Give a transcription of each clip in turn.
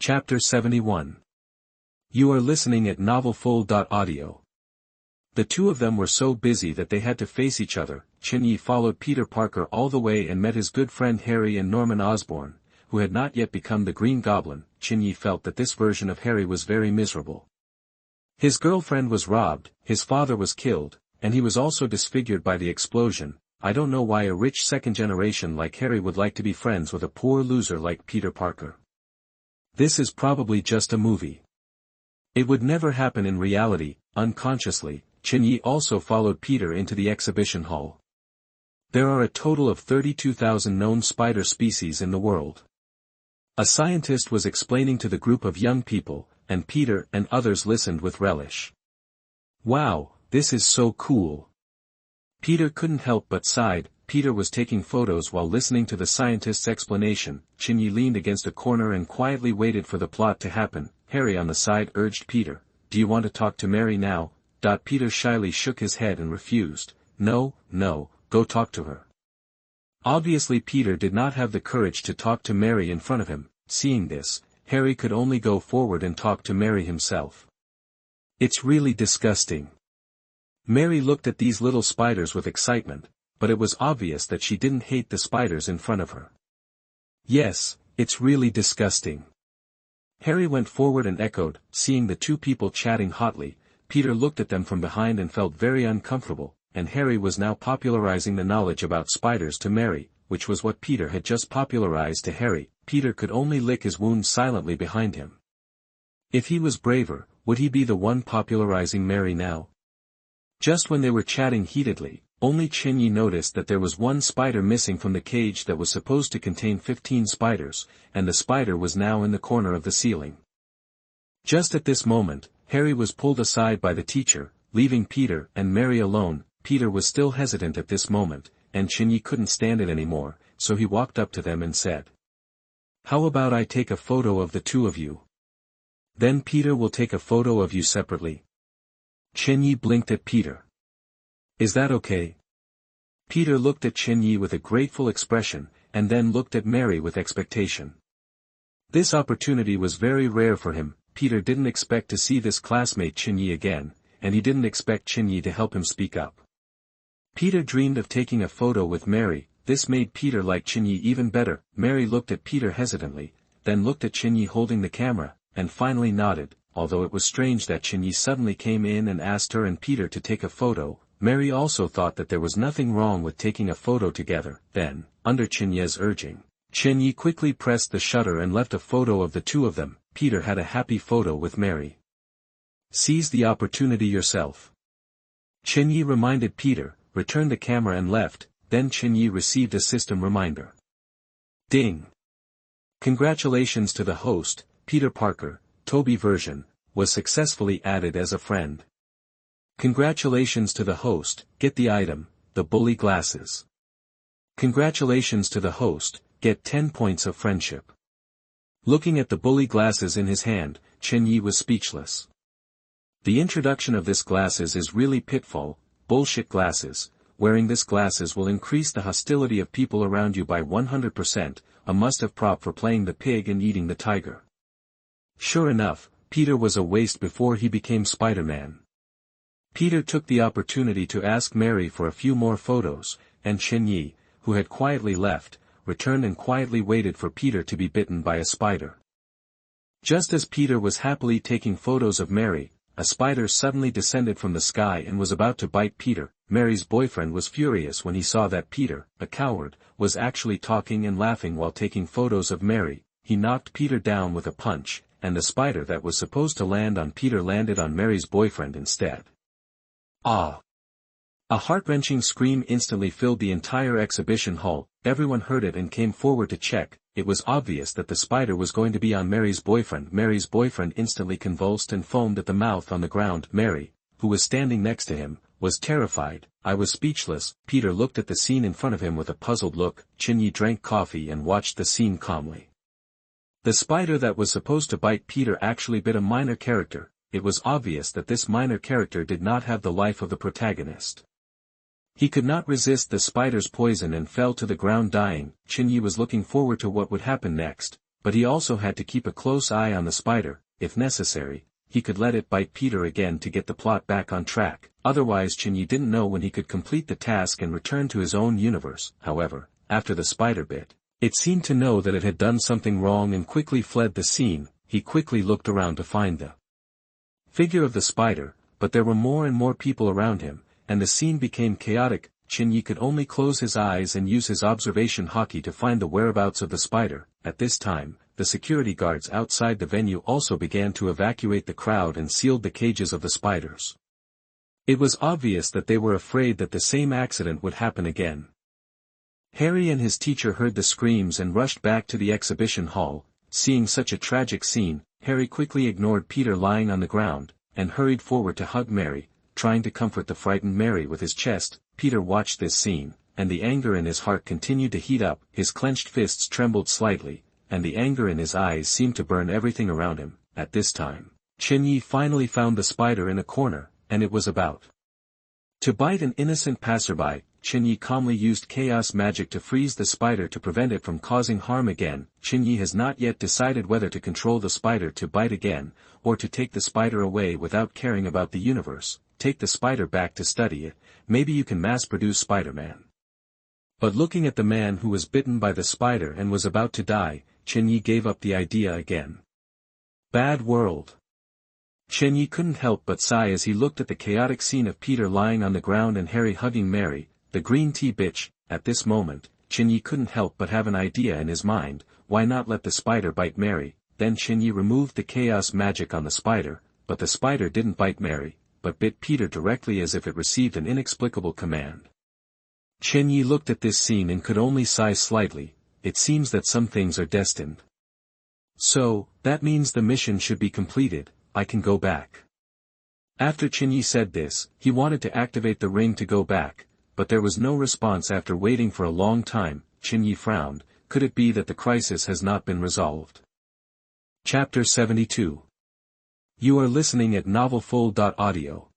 Chapter 71. You are listening at novelfull.audio. The two of them were so busy that they had to face each other. Chen Ye followed Peter Parker all the way and met his good friend Harry and Norman Osborn, who had not yet become the Green Goblin. Chen Ye felt that this version of Harry was very miserable. His girlfriend was robbed, his father was killed, and he was also disfigured by the explosion. I don't know why a rich second generation like Harry would like to be friends with a poor loser like Peter Parker. This is probably just a movie. It would never happen in reality. Unconsciously, Chen Ye also followed Peter into the exhibition hall. There are a total of 32,000 known spider species in the world. A scientist was explaining to the group of young people, and Peter and others listened with relish. Wow, this is so cool. Peter couldn't help but sighed. Peter was taking photos while listening to the scientist's explanation. Chen Ye leaned against a corner and quietly waited for the plot to happen. Harry on the side urged Peter, "Do you want to talk to Mary now?" Peter shyly shook his head and refused. No, go talk to her. Obviously Peter did not have the courage to talk to Mary in front of him. Seeing this, Harry could only go forward and talk to Mary himself. It's really disgusting. Mary looked at these little spiders with excitement, but it was obvious that she didn't hate the spiders in front of her. Yes, it's really disgusting. Harry went forward and echoed. Seeing the two people chatting hotly, Peter looked at them from behind and felt very uncomfortable, and Harry was now popularizing the knowledge about spiders to Mary, which was what Peter had just popularized to Harry. Peter could only lick his wound silently behind him. If he was braver, would he be the one popularizing Mary now? Just when they were chatting heatedly, only Chen Ye noticed that there was one spider missing from the cage that was supposed to contain 15 spiders, and the spider was now in the corner of the ceiling. Just at this moment, Harry was pulled aside by the teacher, leaving Peter and Mary alone. Peter was still hesitant at this moment, and Chen Ye couldn't stand it anymore, so he walked up to them and said, "How about I take a photo of the two of you? Then Peter will take a photo of you separately." Chen Ye blinked at Peter. "Is that okay?" Peter looked at Chen Ye with a grateful expression, and then looked at Mary with expectation. This opportunity was very rare for him. Peter didn't expect to see this classmate Chen Ye again, and he didn't expect Chen Ye to help him speak up. Peter dreamed of taking a photo with Mary. This made Peter like Chen Ye even better. Mary looked at Peter hesitantly, then looked at Chen Ye holding the camera, and finally nodded. Although it was strange that Chen Ye suddenly came in and asked her and Peter to take a photo, Mary also thought that there was nothing wrong with taking a photo together. Then, under Chen Ye's urging, Chen Ye quickly pressed the shutter and left a photo of the two of them. Peter had a happy photo with Mary. "Seize the opportunity yourself." Chen Ye reminded Peter, returned the camera and left. Then Chen Ye received a system reminder. Ding! Congratulations to the host, Peter Parker. Toby version, was successfully added as a friend. Congratulations to the host, get the item, the bully glasses. Congratulations to the host, get 10 points of friendship. Looking at the bully glasses in his hand, Chen Ye was speechless. The introduction of this glasses is really pitfall, bullshit glasses. Wearing this glasses will increase the hostility of people around you by 100%, a must-have prop for playing the pig and eating the tiger. Sure enough, Peter was a waste before he became Spider-Man. Peter took the opportunity to ask Mary for a few more photos, and Chen Ye, who had quietly left, returned and quietly waited for Peter to be bitten by a spider. Just as Peter was happily taking photos of Mary, a spider suddenly descended from the sky and was about to bite Peter. Mary's boyfriend was furious when he saw that Peter, a coward, was actually talking and laughing while taking photos of Mary. He knocked Peter down with a punch, and the spider that was supposed to land on Peter landed on Mary's boyfriend instead. Ah! A heart-wrenching scream instantly filled the entire exhibition hall. Everyone heard it and came forward to check. It was obvious that the spider was going to be on Mary's boyfriend. Mary's boyfriend instantly convulsed and foamed at the mouth on the ground. Mary, who was standing next to him, was terrified. I was speechless. Peter looked at the scene in front of him with a puzzled look. Chen Ye drank coffee and watched the scene calmly. The spider that was supposed to bite Peter actually bit a minor character. It was obvious that this minor character did not have the life of the protagonist. He could not resist the spider's poison and fell to the ground dying. Chen Ye was looking forward to what would happen next. but he also had to keep a close eye on the spider. If necessary, he could let it bite Peter again to get the plot back on track. Otherwise Chen Ye didn't know when he could complete the task and return to his own universe. However, after the spider bit, it seemed to know that it had done something wrong and quickly fled the scene. He quickly looked around to find the figure of the spider, but there were more and more people around him, and the scene became chaotic. Chen Ye could only close his eyes and use his observation hockey to find the whereabouts of the spider. At this time, the security guards outside the venue also began to evacuate the crowd and sealed the cages of the spiders. It was obvious that they were afraid that the same accident would happen again. Harry and his teacher heard the screams and rushed back to the exhibition hall. Seeing such a tragic scene, Harry quickly ignored Peter lying on the ground, and hurried forward to hug Mary, trying to comfort the frightened Mary with his chest. Peter watched this scene, and the anger in his heart continued to heat up. His clenched fists trembled slightly, and the anger in his eyes seemed to burn everything around him. At this time, Chen Ye finally found the spider in a corner, and it was about to bite an innocent passerby. Chen Ye calmly used chaos magic to freeze the spider to prevent it from causing harm again. Chen Ye has not yet decided whether to control the spider to bite again, or to take the spider away without caring about the universe. Take the spider back to study it. Maybe you can mass-produce Spider-Man. But looking at the man who was bitten by the spider and was about to die, Chen Ye gave up the idea again. Bad world. Chen Ye couldn't help but sigh as he looked at the chaotic scene of Peter lying on the ground and Harry hugging Mary, the green tea bitch. At this moment, Chen Ye couldn't help but have an idea in his mind. Why not let the spider bite Mary? Then Chen Ye removed the chaos magic on the spider, but the spider didn't bite Mary, but bit Peter directly as if it received an inexplicable command. Chen Ye looked at this scene and could only sigh slightly. It seems that some things are destined. So, that means the mission should be completed. I can go back. After Chen Ye said this, he wanted to activate the ring to go back, but there was no response. After waiting for a long time, Chen Ye frowned. Could it be that the crisis has not been resolved? Chapter 72. You are listening at novelfull.audio.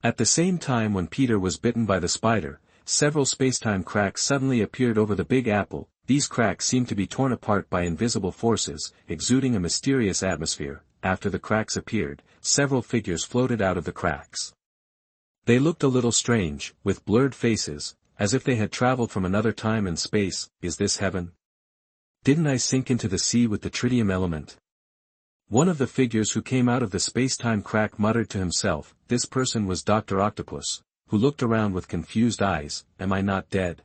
At the same time when Peter was bitten by the spider, several spacetime cracks suddenly appeared over the Big Apple. These cracks seemed to be torn apart by invisible forces, exuding a mysterious atmosphere. After the cracks appeared, several figures floated out of the cracks. They looked a little strange, with blurred faces, as if they had traveled from another time and space. Is this heaven? Didn't I sink into the sea with the tritium element? One of the figures who came out of the space-time crack muttered to himself. This person was Dr. Octopus, who looked around with confused eyes. Am I not dead?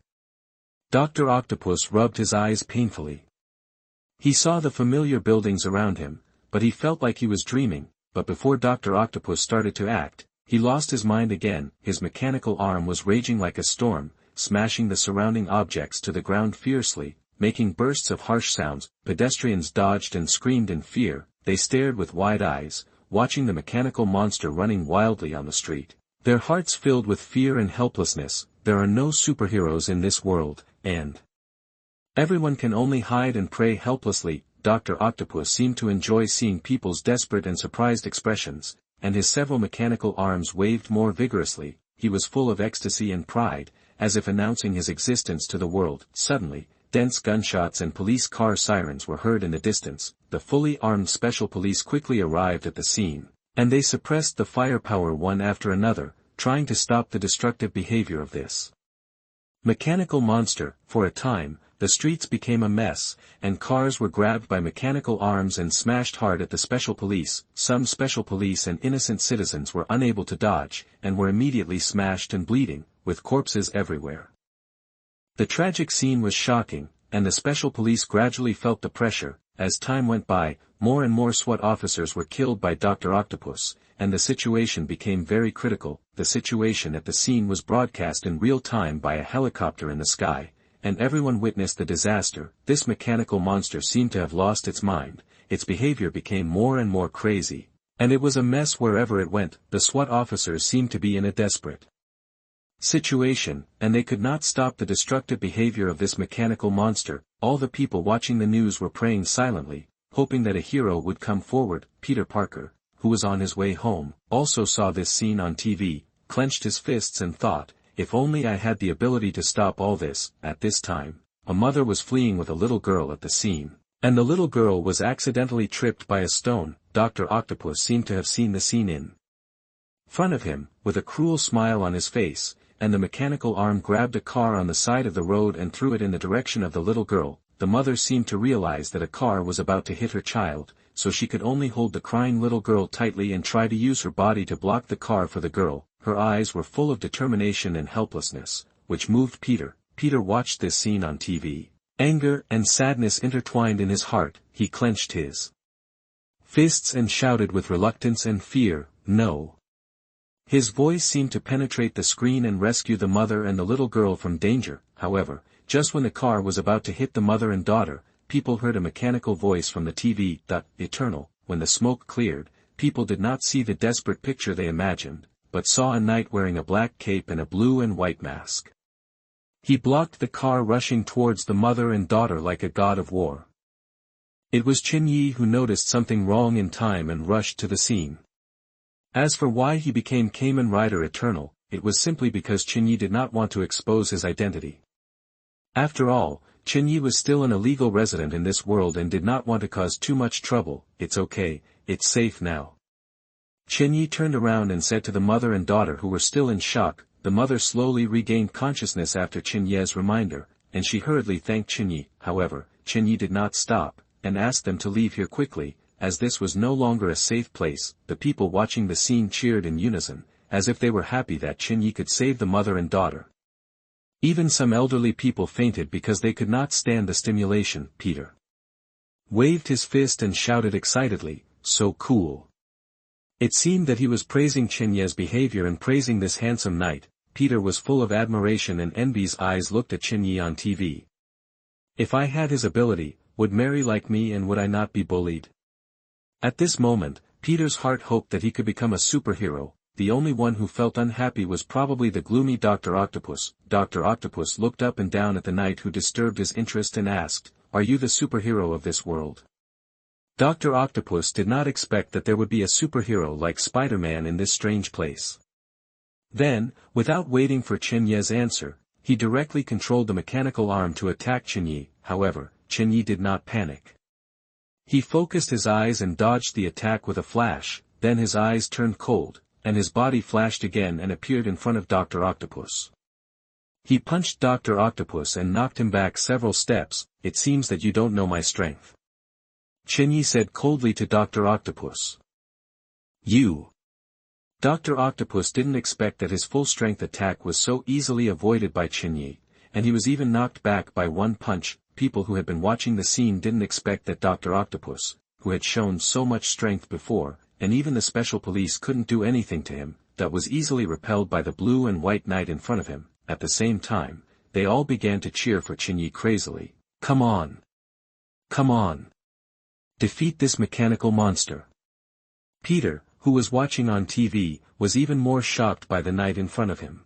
Dr. Octopus rubbed his eyes painfully. He saw the familiar buildings around him, but he felt like he was dreaming. But before Dr. Octopus started to act, he lost his mind again. His mechanical arm was raging like a storm, smashing the surrounding objects to the ground fiercely, making bursts of harsh sounds. Pedestrians dodged and screamed in fear. They stared with wide eyes, watching the mechanical monster running wildly on the street. Their hearts filled with fear and helplessness. There are no superheroes in this world, and everyone can only hide and pray helplessly. Dr. Octopus seemed to enjoy seeing people's desperate and surprised expressions, and his several mechanical arms waved more vigorously. He was full of ecstasy and pride, as if announcing his existence to the world. Suddenly, dense gunshots and police car sirens were heard in the distance. The fully armed special police quickly arrived at the scene, and they suppressed the firepower one after another, trying to stop the destructive behavior of this mechanical monster. For a time, the streets became a mess, and cars were grabbed by mechanical arms and smashed hard at the special police. Some special police and innocent citizens were unable to dodge, and were immediately smashed and bleeding, with corpses everywhere. The tragic scene was shocking, and the special police gradually felt the pressure. As time went by, more and more SWAT officers were killed by Dr. Octopus, and the situation became very critical. The situation at the scene was broadcast in real time by a helicopter in the sky, and everyone witnessed the disaster. This mechanical monster seemed to have lost its mind. Its behavior became more and more crazy, and it was a mess wherever it went. The SWAT officers seemed to be in a desperate situation, and they could not stop the destructive behavior of this mechanical monster. All the people watching the news were praying silently, hoping that a hero would come forward. Peter Parker, who was on his way home, also saw this scene on TV, clenched his fists and thought, if only I had the ability to stop all this. At this time, a mother was fleeing with a little girl at the scene. And the little girl was accidentally tripped by a stone. Dr. Octopus seemed to have seen the scene in front of him, with a cruel smile on his face, and the mechanical arm grabbed a car on the side of the road and threw it in the direction of the little girl. The mother seemed to realize that a car was about to hit her child, so she could only hold the crying little girl tightly and try to use her body to block the car for the girl. Her eyes were full of determination and helplessness, which moved Peter. Peter watched this scene on TV. Anger and sadness intertwined in his heart. He clenched his fists and shouted with reluctance and fear, "No!" His voice seemed to penetrate the screen and rescue the mother and the little girl from danger. However, just when the car was about to hit the mother and daughter, people heard a mechanical voice from the TV. Eternal. When the smoke cleared, people did not see the desperate picture they imagined, but saw a knight wearing a black cape and a blue and white mask. He blocked the car rushing towards the mother and daughter like a god of war. It was Chen Ye who noticed something wrong in time and rushed to the scene. As for why he became Kamen Rider Eternal, it was simply because Chen Ye did not want to expose his identity. After all, Chen Ye was still an illegal resident in this world and did not want to cause too much trouble. "It's okay, it's safe now." Chen Ye turned around and said to the mother and daughter who were still in shock. The mother slowly regained consciousness after Chen Ye's reminder, and she hurriedly thanked Chen Ye. However, Chen Ye did not stop, and asked them to leave here quickly, as this was no longer a safe place. The people watching the scene cheered in unison, as if they were happy that Chen Ye could save the mother and daughter. Even some elderly people fainted because they could not stand the stimulation. Peter waved his fist and shouted excitedly, "So cool!" It seemed that he was praising Chen Ye's behavior and praising this handsome knight. Peter was full of admiration and envy's eyes looked at Chen Ye on TV. If I had his ability, would Mary like me and would I not be bullied? At this moment, Peter's heart hoped that he could become a superhero. The only one who felt unhappy was probably the gloomy Dr. Octopus. Dr. Octopus looked up and down at the knight who disturbed his interest and asked, "Are you the superhero of this world?" Dr. Octopus did not expect that there would be a superhero like Spider-Man in this strange place. Then, without waiting for Chen Ye's answer, he directly controlled the mechanical arm to attack Chen Ye. However, Chen Ye did not panic. He focused his eyes and dodged the attack with a flash, then his eyes turned cold, and his body flashed again and appeared in front of Dr. Octopus. He punched Dr. Octopus and knocked him back several steps. "It seems that you don't know my strength," Chen Ye said coldly to Dr. Octopus. "You." Dr. Octopus didn't expect that his full-strength attack was so easily avoided by Chen Ye, and he was even knocked back by one punch. People who had been watching the scene didn't expect that Dr. Octopus, who had shown so much strength before, and even the special police couldn't do anything to him, that was easily repelled by the blue and white knight in front of him. At the same time, they all began to cheer for Chen Ye crazily. "Come on! Come on! Defeat this mechanical monster." Peter, who was watching on TV, was even more shocked by the knight in front of him.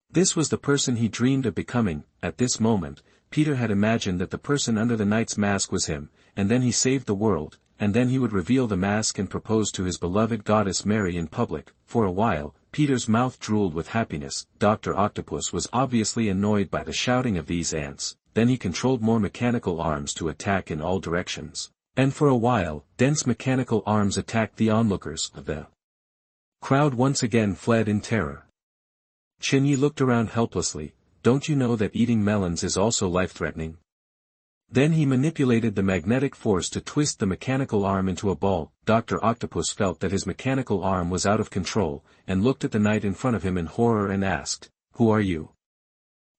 This was the person he dreamed of becoming. At this moment, Peter had imagined that the person under the knight's mask was him, and then he saved the world, and then he would reveal the mask and propose to his beloved goddess Mary in public. For a while, Peter's mouth drooled with happiness. Dr. Octopus was obviously annoyed by the shouting of these ants. Then he controlled more mechanical arms to attack in all directions. And for a while, dense mechanical arms attacked the onlookers. The crowd once again fled in terror. Chen Ye looked around helplessly. "Don't you know that eating melons is also life-threatening?" Then he manipulated the magnetic force to twist the mechanical arm into a ball. Dr. Octopus felt that his mechanical arm was out of control, and looked at the knight in front of him in horror and asked, "Who are you?"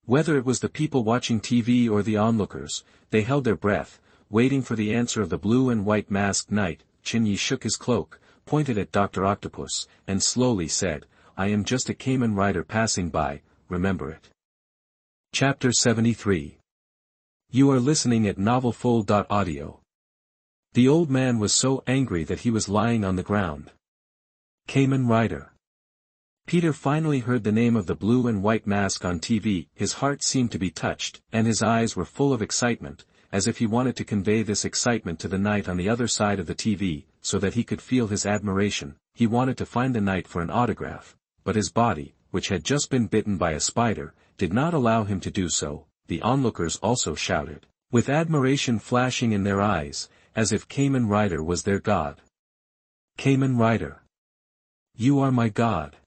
Whether it was the people watching TV or the onlookers, they held their breath, waiting for the answer of the blue and white masked knight. Chen Ye shook his cloak, pointed at Dr. Octopus, and slowly said, "I am just a Kamen Rider passing by, remember it." Chapter 73. You are listening at novelfull.audio. The old man was so angry that he was lying on the ground. Kamen Rider. Peter finally heard the name of the blue and white mask on TV. His heart seemed to be touched, and his eyes were full of excitement, as if he wanted to convey this excitement to the knight on the other side of the TV, so that he could feel his admiration. He wanted to find the knight for an autograph, but his body, which had just been bitten by a spider, did not allow him to do so. The onlookers also shouted, with admiration flashing in their eyes, as if Kamen Rider was their god. Kamen Rider. You are my god.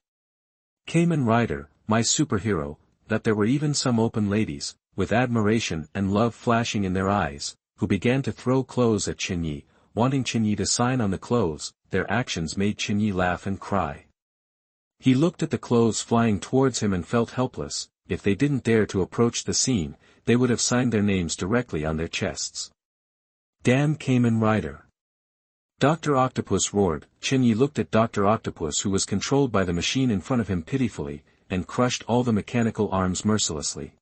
Kamen Rider, my superhero. That there were even some open ladies, with admiration and love flashing in their eyes, who began to throw clothes at Chen Ye, wanting Chen Ye to sign on the clothes. Their actions made Chen Ye laugh and cry. He looked at the clothes flying towards him and felt helpless. If they didn't dare to approach the scene, they would have signed their names directly on their chests. Damn Kamen Rider! Dr. Octopus roared. Chen Ye looked at Dr. Octopus, who was controlled by the machine in front of him, pitifully, and crushed all the mechanical arms mercilessly.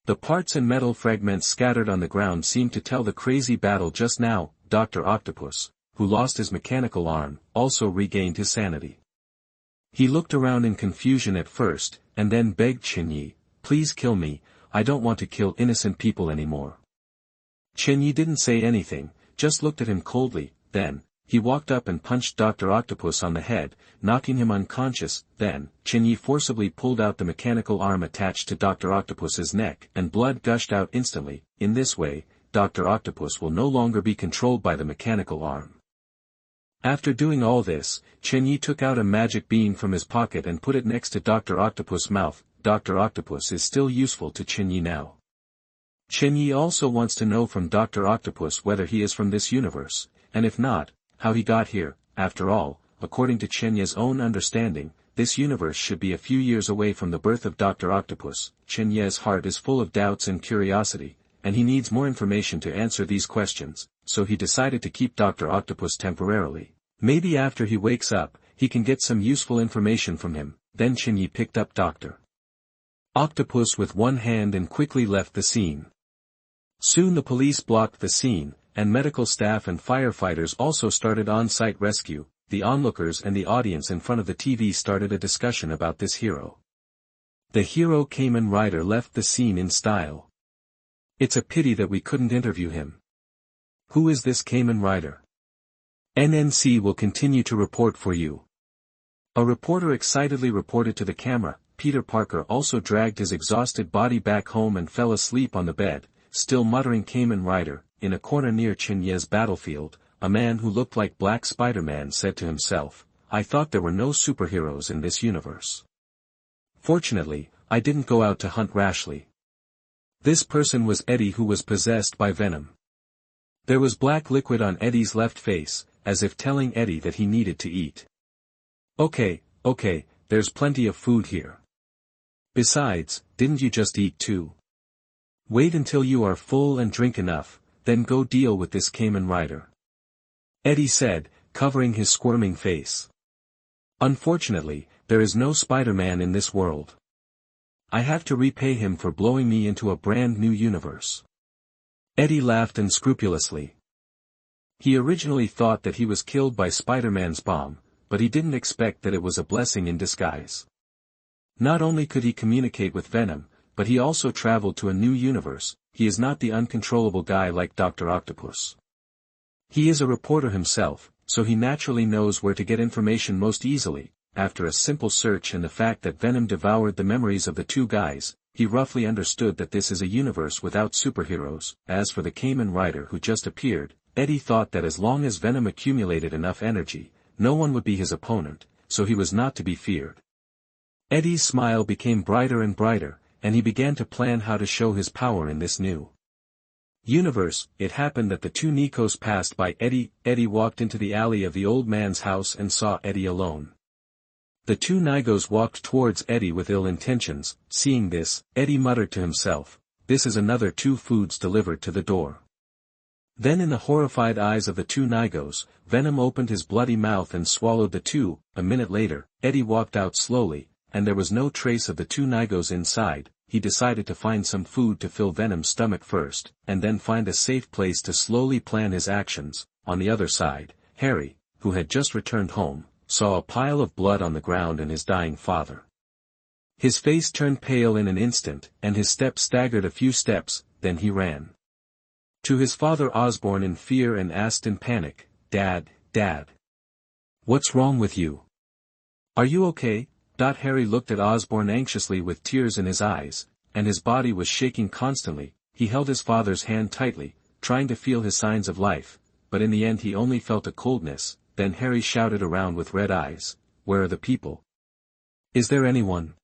The parts and metal fragments scattered on the ground seemed to tell the crazy battle just now. Dr. Octopus, who lost his mechanical arm, also regained his sanity. He looked around in confusion at first, and then begged Chen Ye, "Please kill me, I don't want to kill innocent people anymore." Chen Ye didn't say anything, just looked at him coldly. Then, he walked up and punched Dr. Octopus on the head, knocking him unconscious. Then, Chen Ye forcibly pulled out the mechanical arm attached to Dr. Octopus's neck, and blood gushed out instantly. In this way, Dr. Octopus will no longer be controlled by the mechanical arm. After doing all this, Chen Ye took out a magic bean from his pocket and put it next to Dr. Octopus' mouth. Dr. Octopus is still useful to Chen Ye now. Chen Ye also wants to know from Dr. Octopus whether he is from this universe, and if not, how he got here. After all, according to Chen Ye's own understanding, this universe should be a few years away from the birth of Dr. Octopus. Chen Ye's heart is full of doubts and curiosity, and he needs more information to answer these questions, so he decided to keep Dr. Octopus temporarily. Maybe after he wakes up, he can get some useful information from him. Then Chen Ye picked up Dr. Octopus with one hand and quickly left the scene. Soon the police blocked the scene, and medical staff and firefighters also started on-site rescue. The onlookers and the audience in front of the TV started a discussion about this hero. The hero Kamen Rider left the scene in style. It's a pity that we couldn't interview him. Who is this Kamen Rider? NNC will continue to report for you. A reporter excitedly reported to the camera. Peter Parker also dragged his exhausted body back home and fell asleep on the bed, still muttering Kamen Rider. In a corner near Chen Ye's battlefield, a man who looked like Black Spider-Man said to himself, "I thought there were no superheroes in this universe. Fortunately, I didn't go out to hunt rashly." This person was Eddie, who was possessed by Venom. There was black liquid on Eddie's left face, as if telling Eddie that he needed to eat. Okay, there's plenty of food here. Besides, didn't you just eat too? Wait until you are full and drink enough, then go deal with this Kamen Rider. Eddie said, covering his squirming face. Unfortunately, there is no Spider-Man in this world. I have to repay him for blowing me into a brand new universe. Eddie laughed unscrupulously. He originally thought that he was killed by Spider-Man's bomb, but he didn't expect that it was a blessing in disguise. Not only could he communicate with Venom, but he also traveled to a new universe. He is not the uncontrollable guy like Dr. Octopus. He is a reporter himself, so he naturally knows where to get information most easily. After a simple search and the fact that Venom devoured the memories of the two guys, he roughly understood that this is a universe without superheroes. As for the Kamen Rider who just appeared, Eddie thought that as long as Venom accumulated enough energy, no one would be his opponent, so he was not to be feared. Eddie's smile became brighter and brighter, and he began to plan how to show his power in this new universe. It happened that the two Nikos passed by Eddie. Eddie walked into the alley of the old man's house and saw Eddie alone. The two Nigos walked towards Eddie with ill intentions. Seeing this, Eddie muttered to himself, "This is another two foods delivered to the door." Then in the horrified eyes of the two Nigos, Venom opened his bloody mouth and swallowed the two. A minute later, Eddie walked out slowly, and there was no trace of the two Nigos inside. He decided to find some food to fill Venom's stomach first, and then find a safe place to slowly plan his actions. On the other side, Harry, who had just returned home, saw a pile of blood on the ground and his dying father. His face turned pale in an instant, and his steps staggered a few steps. Then he ran to his father Osborn in fear and asked in panic, "Dad, Dad. What's wrong with you? Are you okay?" Harry looked at Osborn anxiously with tears in his eyes, and his body was shaking constantly. he held his father's hand tightly, trying to feel his signs of life, but in the end he only felt a coldness. Then Harry shouted around with red eyes, "Where are the people? Is there anyone?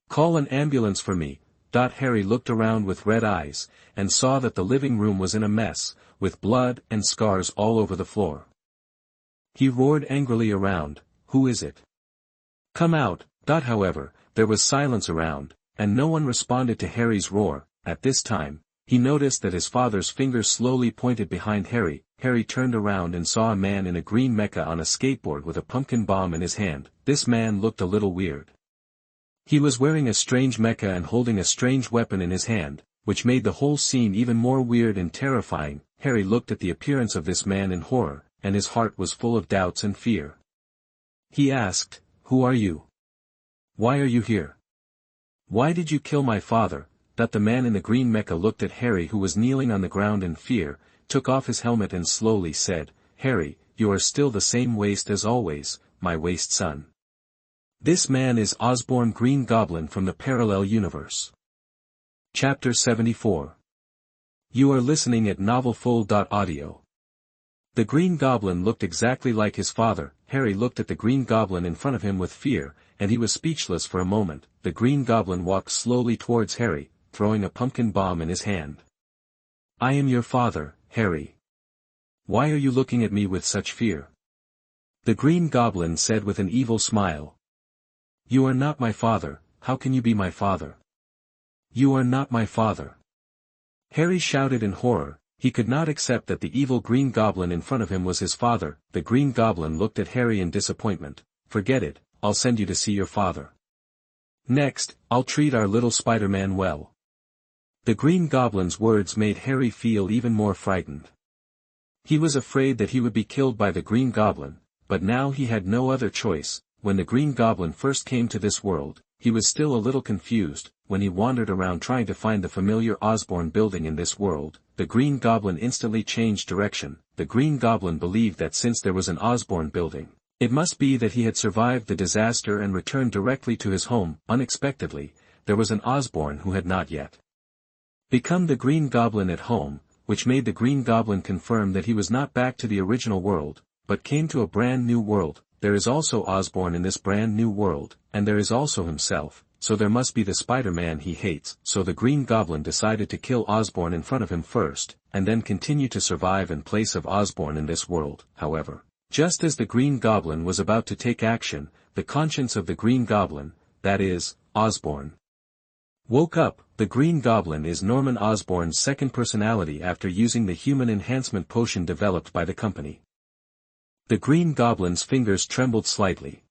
Call an ambulance for me." Harry looked around with red eyes, and saw that the living room was in a mess, with blood and scars all over the floor. He roared angrily around, "Who is it? Come out!" However, there was silence around, and no one responded to Harry's roar. At this time, he noticed that his father's fingers slowly pointed behind Harry. Harry turned around and saw a man in a green mecha on a skateboard with a pumpkin bomb in his hand. This man looked a little weird. He was wearing a strange mecha and holding a strange weapon in his hand, which made the whole scene even more weird and terrifying. Harry looked at the appearance of this man in horror, and his heart was full of doubts and fear. He asked, "Who are you? Why are you here? Why did you kill my father?" The man in the green mecha looked at Harry, who was kneeling on the ground in fear, took off his helmet and slowly said, "Harry, you are still the same waste as always, my waste son. This man is Osborn Green Goblin from the parallel universe." Chapter 74. You are listening at novelfull.audio. The Green Goblin looked exactly like his father. Harry looked at the Green Goblin in front of him with fear, and he was speechless for a moment. The Green Goblin walked slowly towards Harry, throwing a pumpkin bomb in his hand. "I am your father, Harry. Why are you looking at me with such fear?" The Green Goblin said with an evil smile. "You are not my father. How can you be my father? You are not my father." Harry shouted in horror. He could not accept that the evil Green Goblin in front of him was his father. The Green Goblin looked at Harry in disappointment. "Forget it, I'll send you to see your father. Next, I'll treat our little Spider-Man well." The Green Goblin's words made Harry feel even more frightened. He was afraid that he would be killed by the Green Goblin, but now he had no other choice. When the Green Goblin first came to this world, he was still a little confused. When he wandered around trying to find the familiar Osborn building in this world, the Green Goblin instantly changed direction. The Green Goblin believed that since there was an Osborn building, it must be that he had survived the disaster and returned directly to his home. Unexpectedly, there was an Osborn who had not yet become the Green Goblin at home, which made the Green Goblin confirm that he was not back to the original world, but came to a brand new world. There is also Osborn in this brand new world, and there is also himself, so there must be the Spider-Man he hates. So the Green Goblin decided to kill Osborn in front of him first, and then continue to survive in place of Osborn in this world. However, just as the Green Goblin was about to take action, the conscience of the Green Goblin, that is, Osborn, woke up. The Green Goblin is Norman Osborn's second personality after using the human enhancement potion developed by the company. The Green Goblin's fingers trembled slightly.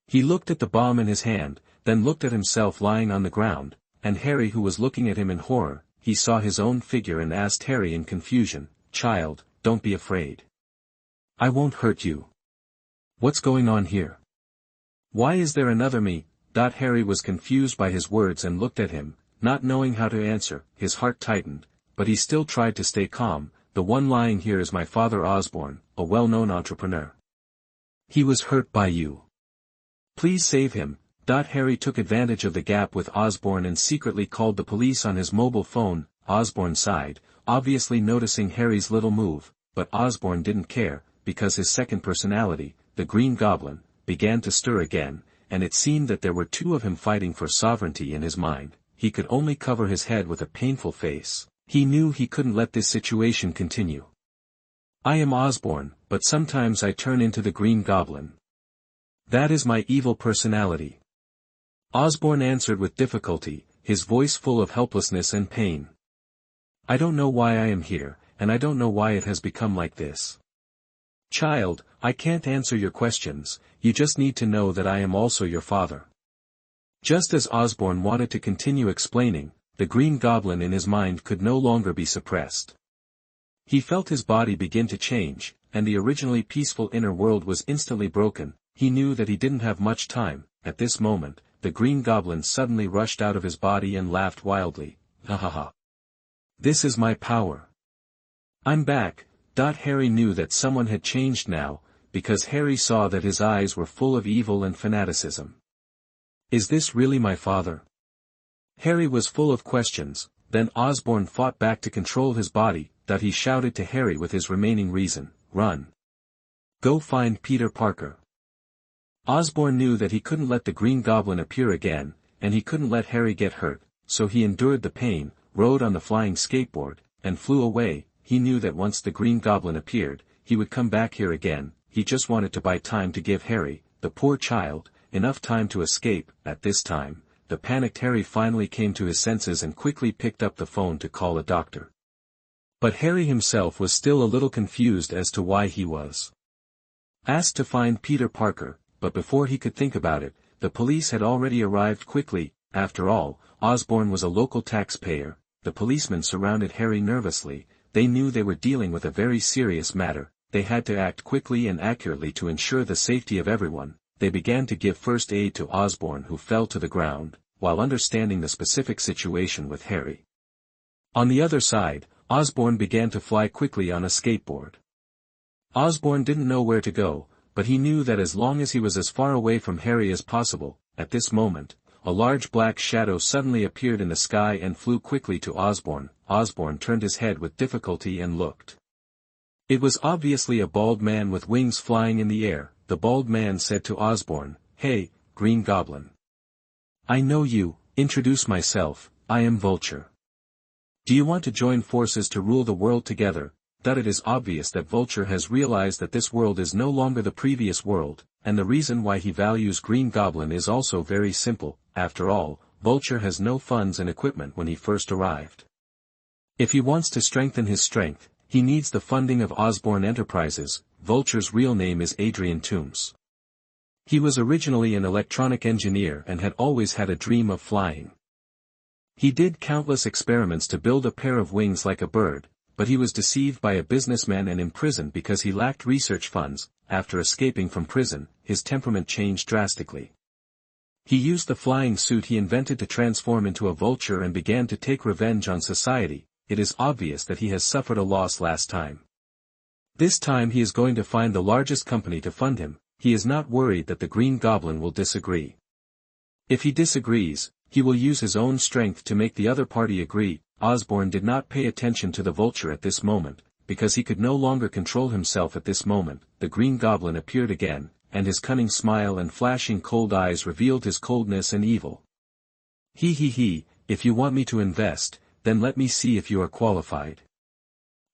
He looked at the bomb in his hand, then looked at himself lying on the ground, and Harry, who was looking at him in horror. He saw his own figure and asked Harry in confusion, "Child, don't be afraid. I won't hurt you. What's going on here? Why is there another me?" Harry was confused by his words and looked at him, not knowing how to answer. His heart tightened, but he still tried to stay calm. "The one lying here is my father Osborn, a well-known entrepreneur. He was hurt by you. Please save him." Harry took advantage of the gap with Osborn and secretly called the police on his mobile phone. Osborn sighed, obviously noticing Harry's little move, but Osborn didn't care, because his second personality, the Green Goblin, began to stir again, and it seemed that there were two of him fighting for sovereignty in his mind. He could only cover his head with a painful face. He knew he couldn't let this situation continue. "I am Osborn, but sometimes I turn into the Green Goblin. That is my evil personality." Osborn answered with difficulty, his voice full of helplessness and pain. "I don't know why I am here, and I don't know why it has become like this. Child, I can't answer your questions, you just need to know that I am also your father." Just as Osborn wanted to continue explaining, the Green Goblin in his mind could no longer be suppressed. He felt his body begin to change, and the originally peaceful inner world was instantly broken. He knew that he didn't have much time. At this moment, the Green Goblin suddenly rushed out of his body and laughed wildly. "Ha ha ha. This is my power. I'm back." Harry knew that someone had changed now, because Harry saw that his eyes were full of evil and fanaticism. "Is this really my father?" Harry was full of questions. then Osborn fought back to control his body, that he shouted to Harry with his remaining reason, "Run! Go find Peter Parker." Osborn knew that he couldn't let the Green Goblin appear again, and he couldn't let Harry get hurt, so he endured the pain, rode on the flying skateboard, and flew away. He knew that once the Green Goblin appeared, he would come back here again. He just wanted to buy time to give Harry, the poor child, enough time to escape. At this time, the panicked Harry finally came to his senses and quickly picked up the phone to call a doctor. But Harry himself was still a little confused as to why he was asked to find Peter Parker, but before he could think about it, the police had already arrived quickly. After all, Osborn was a local taxpayer. The policemen surrounded Harry nervously. They knew they were dealing with a very serious matter. They had to act quickly and accurately to ensure the safety of everyone. They began to give first aid to Osborn, who fell to the ground, while understanding the specific situation with Harry. On the other side, Osborn began to fly quickly on a skateboard. Osborn didn't know where to go, but he knew that as long as he was as far away from Harry as possible. At this moment, a large black shadow suddenly appeared in the sky and flew quickly to Osborn. Osborn turned his head with difficulty and looked. It was obviously a bald man with wings flying in the air. The bald man said to Osborn, "Hey, Green Goblin. I know you. Introduce myself, I am Vulture. Do you want to join forces to rule the world together?" That it is obvious that Vulture has realized that this world is no longer the previous world, and the reason why he values Green Goblin is also very simple. After all, Vulture has no funds and equipment when he first arrived. If he wants to strengthen his strength, he needs the funding of Osborn Enterprises. Vulture's real name is Adrian Toombs. He was originally an electronic engineer and had always had a dream of flying. He did countless experiments to build a pair of wings like a bird, but he was deceived by a businessman and imprisoned because he lacked research funds. After escaping from prison, his temperament changed drastically. He used the flying suit he invented to transform into a vulture and began to take revenge on society. It is obvious that he has suffered a loss last time. This time he is going to find the largest company to fund him. He is not worried that the Green Goblin will disagree. If he disagrees, he will use his own strength to make the other party agree. Osborn did not pay attention to the vulture at this moment, because he could no longer control himself at this moment. The Green Goblin appeared again, and his cunning smile and flashing cold eyes revealed his coldness and evil. He, if you want me to invest, then let me see if you are qualified.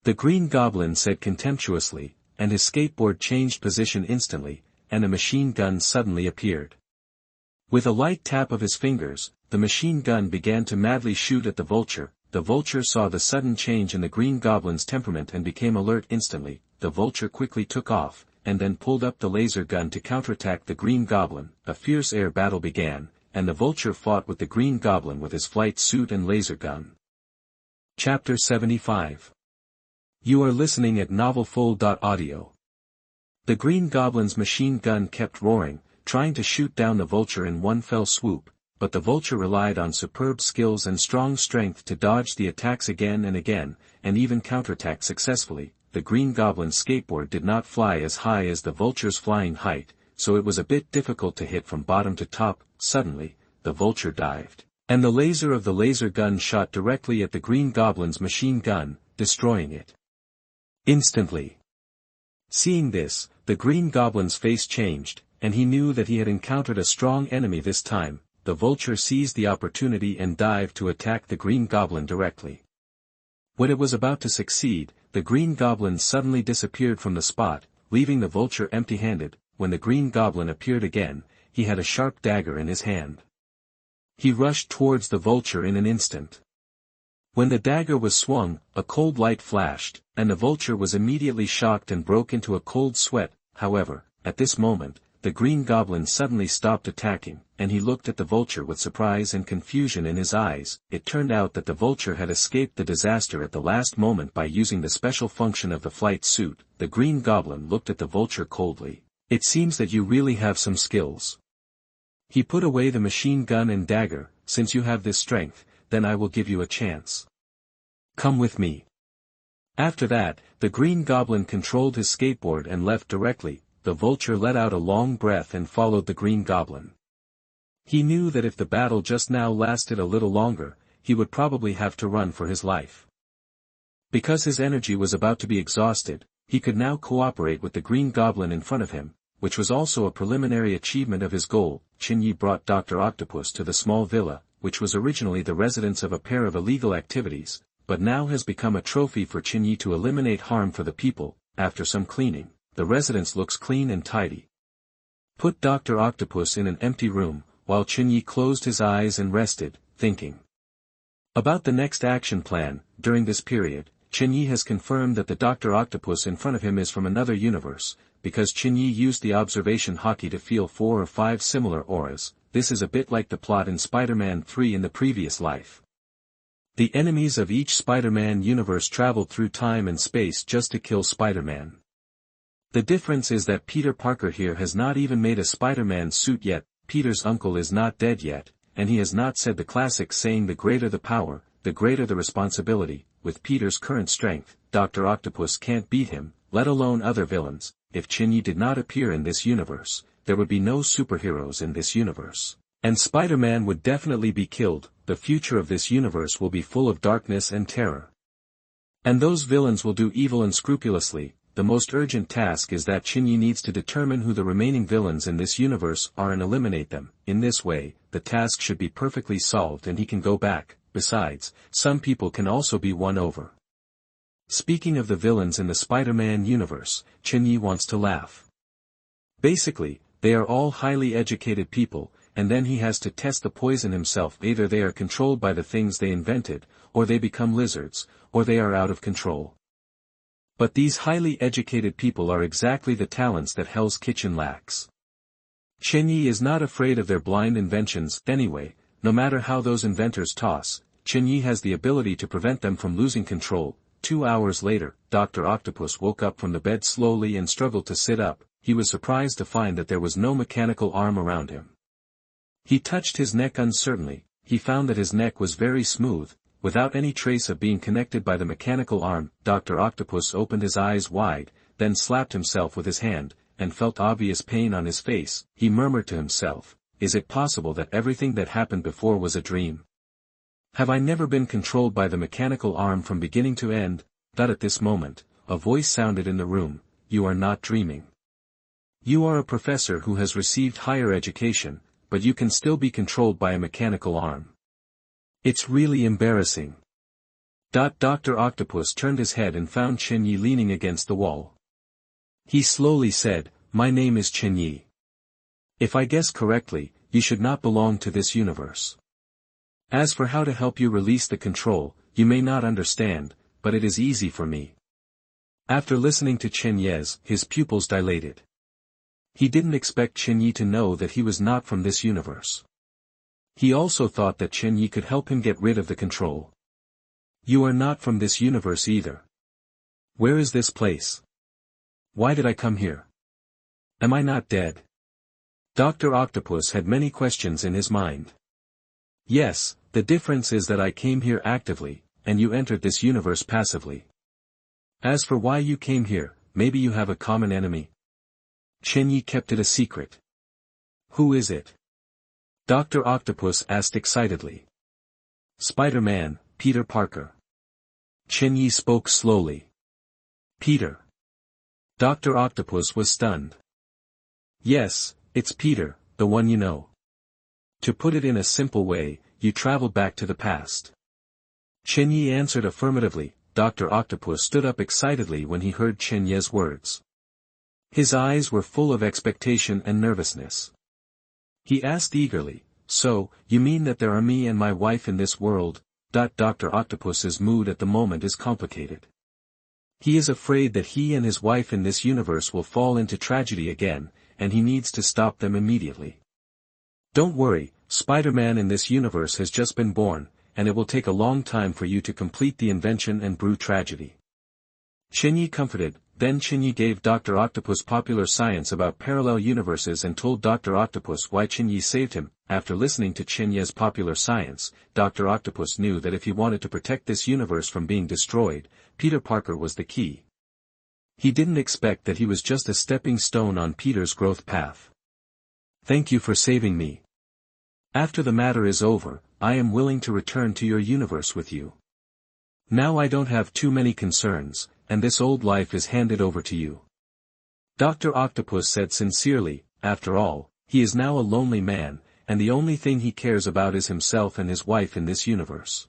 The Green Goblin said contemptuously, and his skateboard changed position instantly, and a machine gun suddenly appeared. With a light tap of his fingers, the machine gun began to madly shoot at the vulture. The vulture saw the sudden change in the Green Goblin's temperament and became alert instantly. The vulture quickly took off, and then pulled up the laser gun to counterattack the Green Goblin. A fierce air battle began, and the vulture fought with the Green Goblin with his flight suit and laser gun. Chapter 75. You are listening at novelfull.audio. The Green Goblin's machine gun kept roaring, trying to shoot down the vulture in one fell swoop, but the vulture relied on superb skills and strong strength to dodge the attacks again and again, and even counterattack successfully. The Green Goblin's skateboard did not fly as high as the vulture's flying height, so it was a bit difficult to hit from bottom to top. Suddenly, the vulture dived, and the laser of the laser gun shot directly at the Green Goblin's machine gun, destroying it instantly. Seeing this, the Green Goblin's face changed, and he knew that he had encountered a strong enemy this time. The vulture seized the opportunity and dived to attack the Green Goblin directly. When it was about to succeed, the Green Goblin suddenly disappeared from the spot, leaving the vulture empty-handed. When the Green Goblin appeared again, he had a sharp dagger in his hand. He rushed towards the vulture in an instant. When the dagger was swung, a cold light flashed, and the vulture was immediately shocked and broke into a cold sweat. However, at this moment, the Green Goblin suddenly stopped attacking, and he looked at the vulture with surprise and confusion in his eyes. It turned out that the vulture had escaped the disaster at the last moment by using the special function of the flight suit. The Green Goblin looked at the vulture coldly. "It seems that you really have some skills." He put away the machine gun and dagger. "Since you have this strength, then I will give you a chance. Come with me." After that, the Green Goblin controlled his skateboard and left directly. The vulture let out a long breath and followed the Green Goblin. He knew that if the battle just now lasted a little longer, he would probably have to run for his life. Because his energy was about to be exhausted, he could now cooperate with the Green Goblin in front of him, which was also a preliminary achievement of his goal. Chen Ye brought Dr. Octopus to the small villa, which was originally the residence of a pair of illegal activities, but now has become a trophy for Chen Ye to eliminate harm for the people. After some cleaning, the residence looks clean and tidy. Put Dr. Octopus in an empty room, while Chen Ye closed his eyes and rested, thinking about the next action plan. During this period, Chen Ye has confirmed that the Dr. Octopus in front of him is from another universe, because Chen Ye used the observation hockey to feel 4 or 5 similar auras. This is a bit like the plot in Spider-Man 3 in the previous life. The enemies of each Spider-Man universe traveled through time and space just to kill Spider-Man. The difference is that Peter Parker here has not even made a Spider-Man suit yet. Peter's uncle is not dead yet, and he has not said the classic saying, the greater the power, the greater the responsibility. With Peter's current strength, Dr. Octopus can't beat him, let alone other villains. If Chen Ye did not appear in this universe, there would be no superheroes in this universe, and Spider-Man would definitely be killed. The future of this universe will be full of darkness and terror. And those villains will do evil unscrupulously. The most urgent task is that Chen Ye needs to determine who the remaining villains in this universe are and eliminate them. In this way, the task should be perfectly solved and he can go back. Besides, some people can also be won over. Speaking of the villains in the Spider-Man universe, Chen Ye wants to laugh. Basically, they are all highly educated people, and then he has to test the poison himself. Either they are controlled by the things they invented, or they become lizards, or they are out of control. But these highly educated people are exactly the talents that Hell's Kitchen lacks. Chen Ye is not afraid of their blind inventions. Anyway, no matter how those inventors toss, Chen Ye has the ability to prevent them from losing control. 2 hours later, Dr. Octopus woke up from the bed slowly and struggled to sit up. He was surprised to find that there was no mechanical arm around him. He touched his neck uncertainly. He found that his neck was very smooth, without any trace of being connected by the mechanical arm. Dr. Octopus opened his eyes wide, then slapped himself with his hand, and felt obvious pain on his face. He murmured to himself, "Is it possible that everything that happened before was a dream? Have I never been controlled by the mechanical arm from beginning to end?" But at this moment, a voice sounded in the room, "You are not dreaming. You are a professor who has received higher education, but you can still be controlled by a mechanical arm. It's really embarrassing." Dr. Octopus turned his head and found Chen Ye leaning against the wall. He slowly said, "My name is Chen Ye. If I guess correctly, you should not belong to this universe. As for how to help you release the control, you may not understand, but it is easy for me." After listening to Chen Ye's, his pupils dilated. He didn't expect Chen Ye to know that he was not from this universe. He also thought that Chen Ye could help him get rid of the control. "You are not from this universe either. Where is this place? Why did I come here? Am I not dead?" Dr. Octopus had many questions in his mind. "Yes, the difference is that I came here actively, and you entered this universe passively. As for why you came here, maybe you have a common enemy." Chen Ye kept it a secret. "Who is it?" Dr. Octopus asked excitedly. "Spider-Man, Peter Parker." Chen Ye spoke slowly. "Peter?" Dr. Octopus was stunned. "Yes, it's Peter, the one you know. To put it in a simple way, you traveled back to the past." Chen Ye answered affirmatively. Dr. Octopus stood up excitedly when he heard Chen Ye's words. His eyes were full of expectation and nervousness. He asked eagerly, "So, you mean that there are me and my wife in this world?" Dr. Octopus's mood at the moment is complicated. He is afraid that he and his wife in this universe will fall into tragedy again, and he needs to stop them immediately. "Don't worry, Spider-Man in this universe has just been born, and it will take a long time for you to complete the invention and brew tragedy." Chen Ye comforted. Then Chen Ye gave Dr. Octopus popular science about parallel universes and told Dr. Octopus why Chen Ye saved him. After listening to Chen Ye's popular science, Dr. Octopus knew that if he wanted to protect this universe from being destroyed, Peter Parker was the key. He didn't expect that he was just a stepping stone on Peter's growth path. "Thank you for saving me." After the matter is over, I am willing to return to your universe with you. Now I don't have too many concerns, and this old life is handed over to you. Dr. Octopus said sincerely, after all, he is now a lonely man, and the only thing he cares about is himself and his wife in this universe.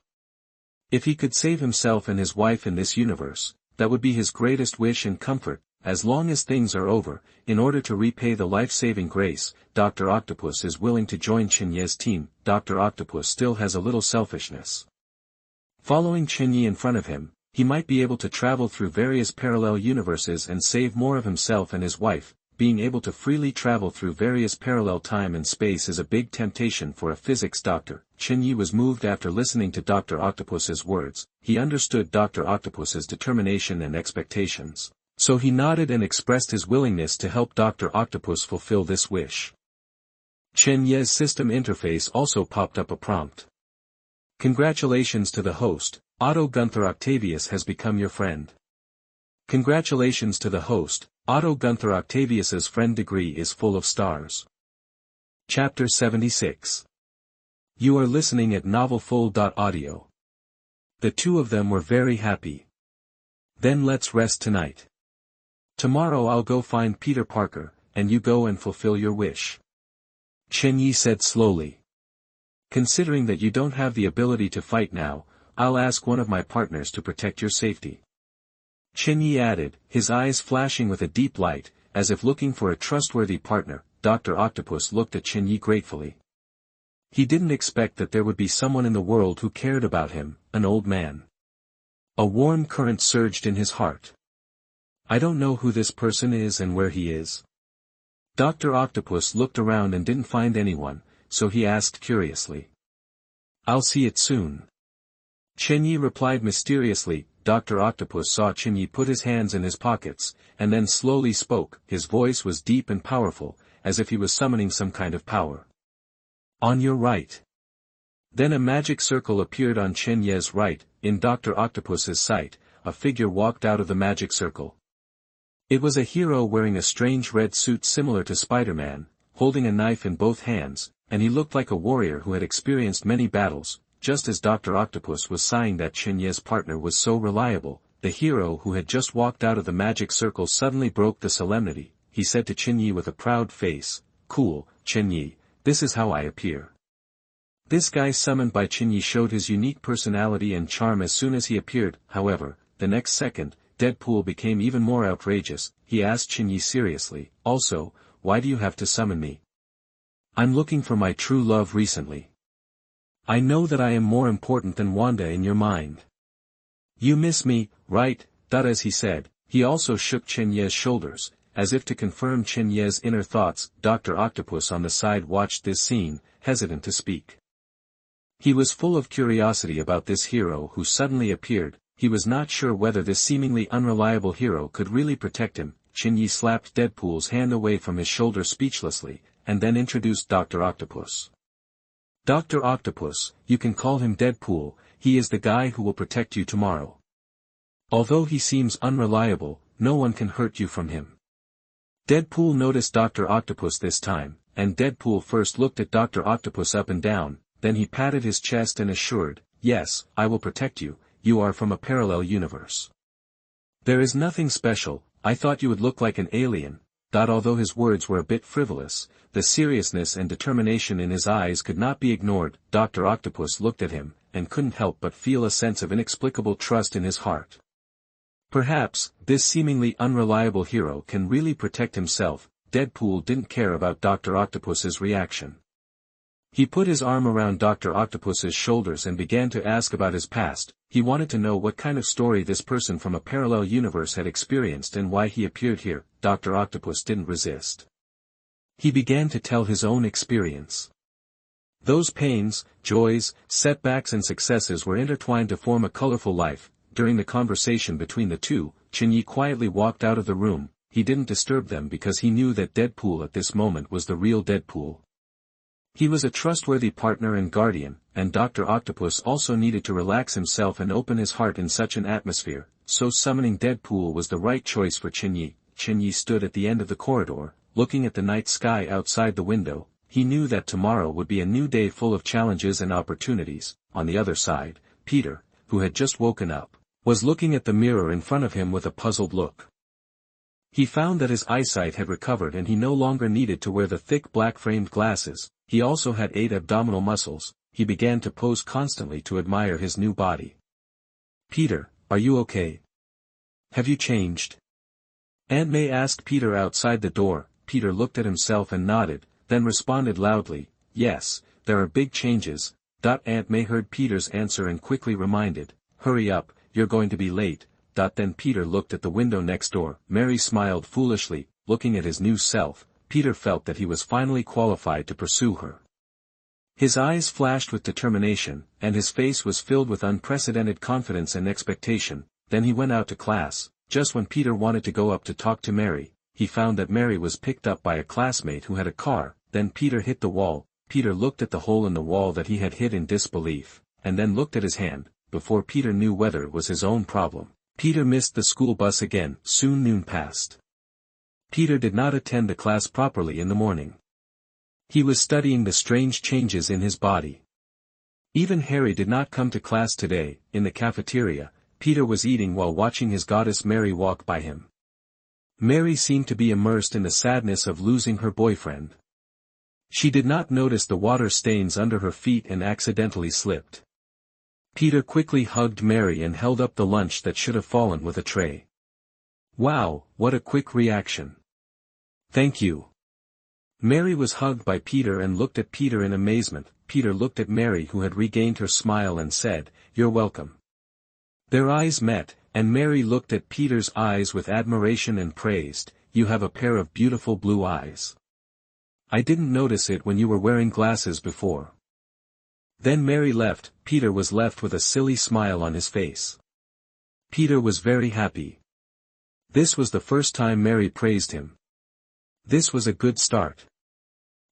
If he could save himself and his wife in this universe, that would be his greatest wish and comfort. As long as things are over, in order to repay the life-saving grace, Dr. Octopus is willing to join Chen Ye's team. Dr. Octopus still has a little selfishness. Following Chen Ye in front of him, he might be able to travel through various parallel universes and save more of himself and his wife. Being able to freely travel through various parallel time and space is a big temptation for a physics doctor. Chen Ye was moved after listening to Dr. Octopus's words. He understood Dr. Octopus's determination and expectations. So he nodded and expressed his willingness to help Dr. Octopus fulfill this wish. Chen Ye's system interface also popped up a prompt. Congratulations to the host, Otto Gunther Octavius has become your friend. Congratulations to the host, Otto Gunther Octavius's friend degree is full of stars. Chapter 76. You are listening at novelfull.audio. The two of them were very happy. Then let's rest tonight. Tomorrow I'll go find Peter Parker, and you go and fulfill your wish. Chen Ye said slowly. Considering that you don't have the ability to fight now, I'll ask one of my partners to protect your safety. Chen Ye added, his eyes flashing with a deep light, as if looking for a trustworthy partner. Dr. Octopus looked at Chen Ye gratefully. He didn't expect that there would be someone in the world who cared about him, an old man. A warm current surged in his heart. I don't know who this person is and where he is. Dr. Octopus looked around and didn't find anyone, so he asked curiously. I'll see it soon. Chen Ye replied mysteriously. Dr. Octopus saw Chen Ye put his hands in his pockets, and then slowly spoke. His voice was deep and powerful, as if he was summoning some kind of power. On your right. Then a magic circle appeared on Chen Ye's right. In Dr. Octopus's sight, a figure walked out of the magic circle. It was a hero wearing a strange red suit similar to Spider-Man, holding a knife in both hands, and he looked like a warrior who had experienced many battles. Just as Dr. Octopus was sighing that Chen Ye's partner was so reliable, the hero who had just walked out of the magic circle suddenly broke the solemnity. He said to Chen Ye with a proud face, "Cool, Chen Ye, this is how I appear." This guy summoned by Chen Ye showed his unique personality and charm as soon as he appeared. However, the next second, Deadpool became even more outrageous. He asked Chen Ye seriously, "Also, why do you have to summon me? I'm looking for my true love recently. I know that I am more important than Wanda in your mind. You miss me, right?" As he said, he also shook Chen Ye's shoulders, as if to confirm Chen Ye's inner thoughts. Dr. Octopus on the side watched this scene, hesitant to speak. He was full of curiosity about this hero who suddenly appeared. He was not sure whether this seemingly unreliable hero could really protect him. Chen Ye slapped Deadpool's hand away from his shoulder speechlessly, and then introduced Dr. Octopus. "Dr. Octopus, you can call him Deadpool, he is the guy who will protect you tomorrow. Although he seems unreliable, no one can hurt you from him." Deadpool noticed Dr. Octopus this time, and Deadpool first looked at Dr. Octopus up and down, then he patted his chest and assured, "Yes, I will protect you, you are from a parallel universe. There is nothing special, I thought you would look like an alien." Although his words were a bit frivolous, the seriousness and determination in his eyes could not be ignored. Dr. Octopus looked at him, and couldn't help but feel a sense of inexplicable trust in his heart. Perhaps, this seemingly unreliable hero can really protect himself. Deadpool didn't care about Dr. Octopus's reaction. He put his arm around Dr. Octopus's shoulders and began to ask about his past. He wanted to know what kind of story this person from a parallel universe had experienced and why he appeared here. Dr. Octopus didn't resist. He began to tell his own experience. Those pains, joys, setbacks and successes were intertwined to form a colorful life. During the conversation between the two, Chen Ye quietly walked out of the room. He didn't disturb them because he knew that Deadpool at this moment was the real Deadpool. He was a trustworthy partner and guardian, and Dr. Octopus also needed to relax himself and open his heart in such an atmosphere, so summoning Deadpool was the right choice for Chen Ye. Chen Ye stood at the end of the corridor, looking at the night sky outside the window. he knew that tomorrow would be a new day full of challenges and opportunities. On the other side, Peter, who had just woken up, was looking at the mirror in front of him with a puzzled look. He found that his eyesight had recovered and he no longer needed to wear the thick black-framed glasses. He also had 8 abdominal muscles. He began to pose constantly to admire his new body. "Peter, are you okay? Have you changed?" Aunt May asked Peter outside the door. Peter looked at himself and nodded, then responded loudly, "Yes, there are big changes." Aunt May heard Peter's answer and quickly reminded, "Hurry up, you're going to be late." Then Peter looked at the window next door. Mary smiled foolishly, looking at his new self. Peter felt that he was finally qualified to pursue her. His eyes flashed with determination, and his face was filled with unprecedented confidence and expectation. Then he went out to class. Just when Peter wanted to go up to talk to Mary, he found that Mary was picked up by a classmate who had a car. Then Peter hit the wall. Peter looked at the hole in the wall that he had hit in disbelief, and then looked at his hand. Before Peter knew whether it was his own problem, Peter missed the school bus again. Soon noon passed. Peter did not attend the class properly in the morning. He was studying the strange changes in his body. Even Harry did not come to class today. In the cafeteria, Peter was eating while watching his goddess Mary walk by him. Mary seemed to be immersed in the sadness of losing her boyfriend. She did not notice the water stains under her feet and accidentally slipped. Peter quickly hugged Mary and held up the lunch that should have fallen with a tray. "Wow, what a quick reaction. Thank you." Mary was hugged by Peter and looked at Peter in amazement. Peter looked at Mary, who had regained her smile, and said, "You're welcome." Their eyes met, and Mary looked at Peter's eyes with admiration and praised, "You have a pair of beautiful blue eyes. I didn't notice it when you were wearing glasses before." Then Mary left. Peter was left with a silly smile on his face. Peter was very happy. This was the first time Mary praised him. This was a good start.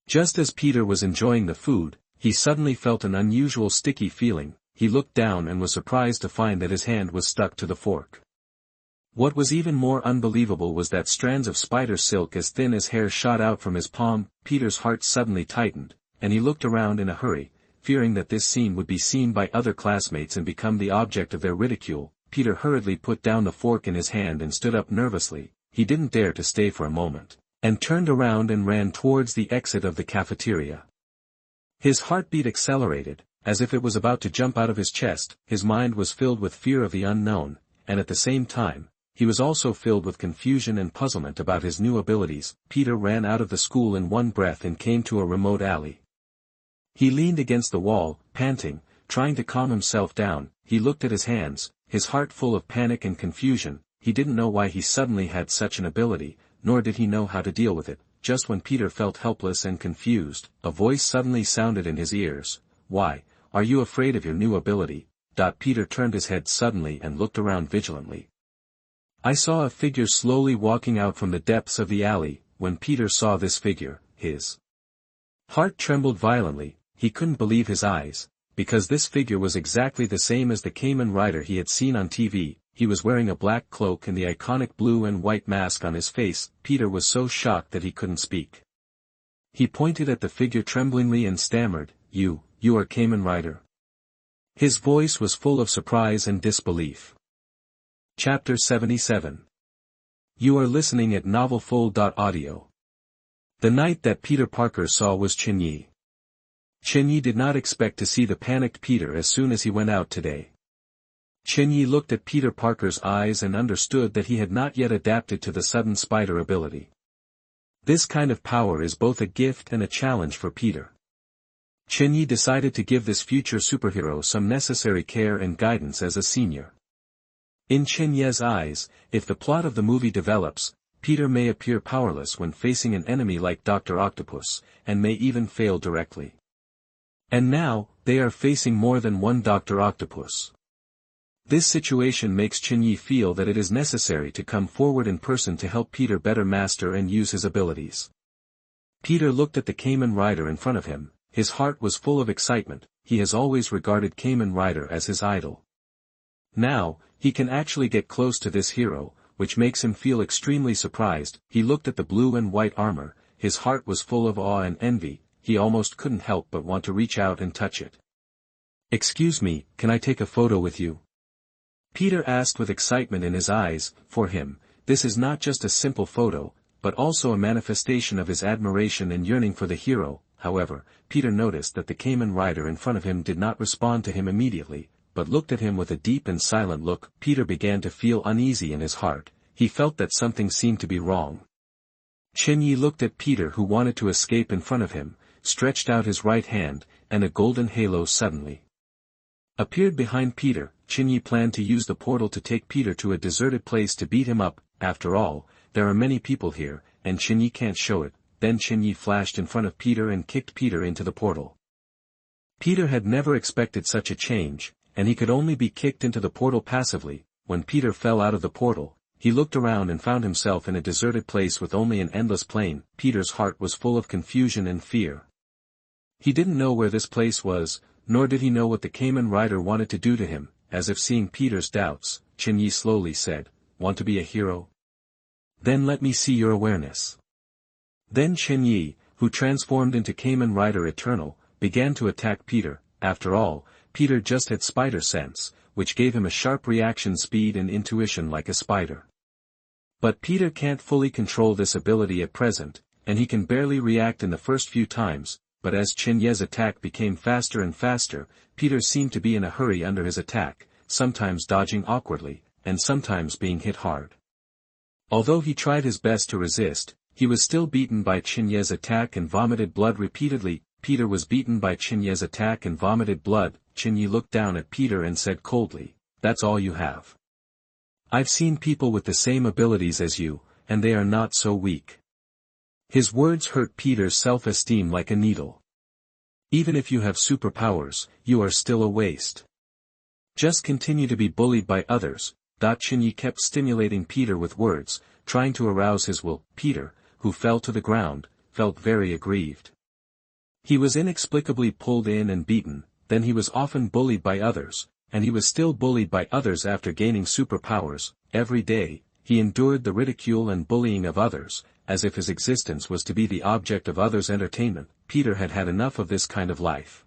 Just as Peter was enjoying the food, he suddenly felt an unusual sticky feeling. He looked down and was surprised to find that his hand was stuck to the fork. What was even more unbelievable was that strands of spider silk as thin as hair shot out from his palm. Peter's heart suddenly tightened, and he looked around in a hurry, fearing that this scene would be seen by other classmates and become the object of their ridicule. Peter hurriedly put down the fork in his hand and stood up nervously. He didn't dare to stay for a moment, and turned around and ran towards the exit of the cafeteria. His heartbeat accelerated, as if it was about to jump out of his chest. His mind was filled with fear of the unknown, and at the same time, he was also filled with confusion and puzzlement about his new abilities. Peter ran out of the school in one breath and came to a remote alley. He leaned against the wall, panting, trying to calm himself down. He looked at his hands, his heart full of panic and confusion. He didn't know why he suddenly had such an ability, nor did he know how to deal with it. Just when Peter felt helpless and confused, a voice suddenly sounded in his ears. "Why, are you afraid of your new ability?" Peter turned his head suddenly and looked around vigilantly. I saw a figure slowly walking out from the depths of the alley. When Peter saw this figure, his heart trembled violently. He couldn't believe his eyes, because this figure was exactly the same as the Kamen Rider he had seen on TV. He was wearing a black cloak and the iconic blue and white mask on his face. Peter was so shocked that he couldn't speak. He pointed at the figure tremblingly and stammered, You are Kamen Rider." His voice was full of surprise and disbelief. Chapter 77. You are listening at novelfull.audio. The knight that Peter Parker saw was Chen Ye. Chen Ye did not expect to see the panicked Peter as soon as he went out today. Chen Ye looked at Peter Parker's eyes and understood that he had not yet adapted to the sudden spider ability. This kind of power is both a gift and a challenge for Peter. Chen Ye decided to give this future superhero some necessary care and guidance as a senior. In Chen Ye's eyes, if the plot of the movie develops, Peter may appear powerless when facing an enemy like Dr. Octopus, and may even fail directly. And now, they are facing more than one Dr. Octopus. This situation makes Chen Ye feel that it is necessary to come forward in person to help Peter better master and use his abilities. Peter looked at the Kamen Rider in front of him. His heart was full of excitement. He has always regarded Kamen Rider as his idol. Now, he can actually get close to this hero, which makes him feel extremely surprised. He looked at the blue and white armor. His heart was full of awe and envy. he almost couldn't help but want to reach out and touch it. "Excuse me, can I take a photo with you?" Peter asked with excitement in his eyes. For him, this is not just a simple photo, but also a manifestation of his admiration and yearning for the hero. However, Peter noticed that the Kamen Rider in front of him did not respond to him immediately, but looked at him with a deep and silent look. Peter began to feel uneasy in his heart. He felt that something seemed to be wrong. Chen Ye looked at Peter, who wanted to escape in front of him, stretched out his right hand, and a golden halo suddenly appeared behind Peter. Chen Ye planned to use the portal to take Peter to a deserted place to beat him up. After all, there are many people here, and Chen Ye can't show it. Then Chen Ye flashed in front of Peter and kicked Peter into the portal. Peter had never expected such a change, and he could only be kicked into the portal passively. When Peter fell out of the portal, he looked around and found himself in a deserted place with only an endless plain. Peter's heart was full of confusion and fear. He didn't know where this place was, nor did he know what the Kamen Rider wanted to do to him. As if seeing Peter's doubts, Chen Ye slowly said, "Want to be a hero? Then let me see your awareness." Then Chen Ye, who transformed into Kamen Rider Eternal, began to attack Peter. After all, Peter just had spider sense, which gave him a sharp reaction speed and intuition like a spider. But Peter can't fully control this ability at present, and he can barely react in the first few times. But as Chen Ye's attack became faster and faster, Peter seemed to be in a hurry under his attack, sometimes dodging awkwardly, and sometimes being hit hard. Although he tried his best to resist, he was still beaten by Chen Ye's attack and vomited blood repeatedly. Peter was beaten by Chen Ye's attack and vomited blood. Chen Ye looked down at Peter and said coldly, "That's all you have? I've seen people with the same abilities as you, and they are not so weak." His words hurt Peter's self-esteem like a needle. "Even if you have superpowers, you are still a waste. Just continue to be bullied by others." Chen Ye kept stimulating Peter with words, trying to arouse his will. Peter, who fell to the ground, felt very aggrieved. He was inexplicably pulled in and beaten, then he was often bullied by others, and he was still bullied by others after gaining superpowers. Every day, he endured the ridicule and bullying of others, as if his existence was to be the object of others' entertainment. Peter had had enough of this kind of life.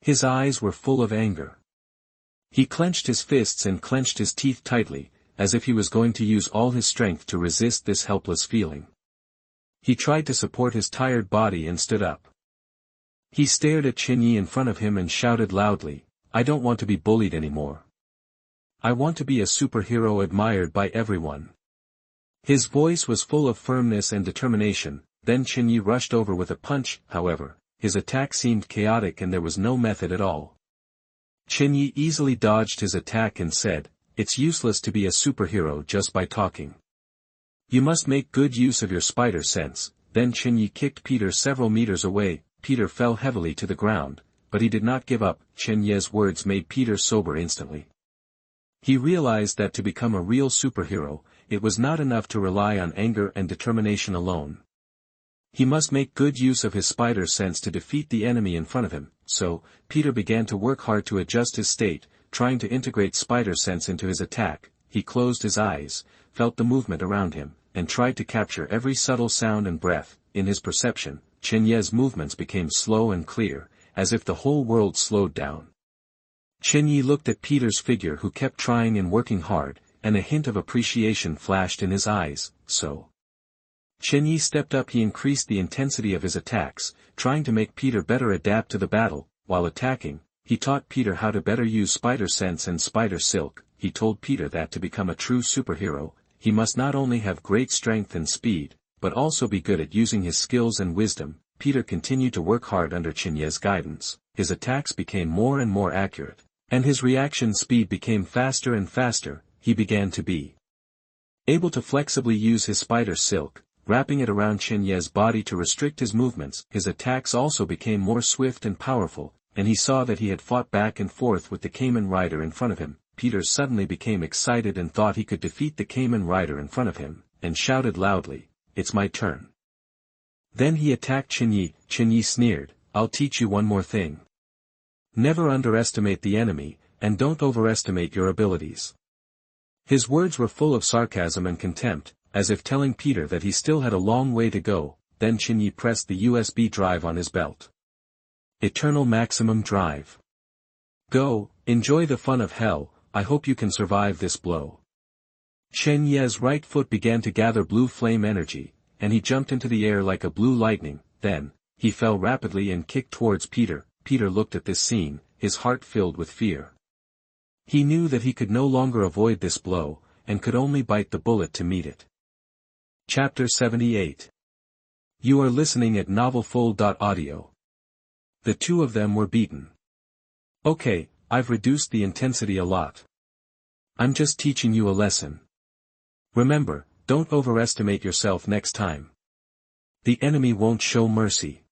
His eyes were full of anger. He clenched his fists and clenched his teeth tightly, as if he was going to use all his strength to resist this helpless feeling. He tried to support his tired body and stood up. He stared at Chen Ye in front of him and shouted loudly, "I don't want to be bullied anymore. I want to be a superhero admired by everyone." His voice was full of firmness and determination. Then Chen Ye rushed over with a punch. However, his attack seemed chaotic and there was no method at all. Chen Ye easily dodged his attack and said, "It's useless to be a superhero just by talking. You must make good use of your spider sense." Then Chen Ye kicked Peter several meters away. Peter fell heavily to the ground, but he did not give up. Chen Ye's words made Peter sober instantly. He realized that to become a real superhero, it was not enough to rely on anger and determination alone. He must make good use of his spider sense to defeat the enemy in front of him. So, Peter began to work hard to adjust his state, trying to integrate spider sense into his attack. He closed his eyes, felt the movement around him, and tried to capture every subtle sound and breath. In his perception, Chen Ye's movements became slow and clear, as if the whole world slowed down. Chen Ye looked at Peter's figure, who kept trying and working hard, and a hint of appreciation flashed in his eyes. So Chen Ye stepped up. He increased the intensity of his attacks, trying to make Peter better adapt to the battle. While attacking, he taught Peter how to better use spider sense and spider silk. He told Peter that to become a true superhero, he must not only have great strength and speed, but also be good at using his skills and wisdom. Peter continued to work hard under Chen Ye's guidance. His attacks became more and more accurate, and his reaction speed became faster and faster. He began to be able to flexibly use his spider silk, wrapping it around Chen Ye's body to restrict his movements. His attacks also became more swift and powerful, and he saw that he had fought back and forth with the Kamen Rider in front of him. Peter suddenly became excited and thought he could defeat the Kamen Rider in front of him, and shouted loudly, "It's my turn." Then he attacked Chen Ye. Chen Ye sneered, "I'll teach you one more thing. Never underestimate the enemy, and don't overestimate your abilities." His words were full of sarcasm and contempt, as if telling Peter that he still had a long way to go. then Chen Ye pressed the USB drive on his belt. Eternal maximum drive. Go, enjoy the fun of hell, I hope you can survive this blow. Chen Ye's right foot began to gather blue flame energy, and he jumped into the air like a blue lightning. Then, he fell rapidly and kicked towards Peter. Peter looked at this scene, his heart filled with fear. He knew that he could no longer avoid this blow, and could only bite the bullet to meet it. Chapter 78. You are listening at novelfull.audio. The two of them were beaten. Okay, I've reduced the intensity a lot. I'm just teaching you a lesson. Remember, don't overestimate yourself next time. The enemy won't show mercy.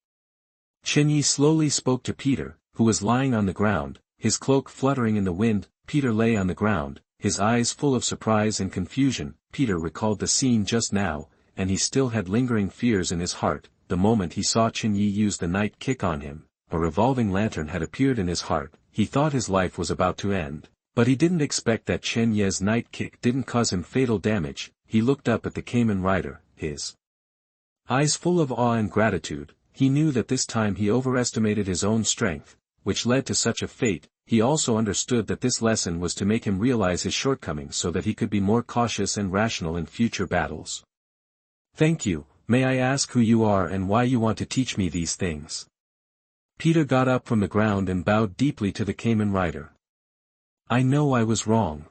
Chen Ye slowly spoke to Peter, who was lying on the ground, his cloak fluttering in the wind. Peter lay on the ground, his eyes full of surprise and confusion. Peter recalled the scene just now, and he still had lingering fears in his heart. The moment he saw Chen Ye use the night kick on him, a revolving lantern had appeared in his heart. He thought his life was about to end, but he didn't expect that Chen Ye's night kick didn't cause him fatal damage. He looked up at the Kamen Rider, his eyes full of awe and gratitude. He knew that this time he overestimated his own strength, which led to such a fate. He also understood that this lesson was to make him realize his shortcomings so that he could be more cautious and rational in future battles. Thank you. May I ask who you are and why you want to teach me these things? Peter got up from the ground and bowed deeply to the Kamen Rider. I know I was wrong.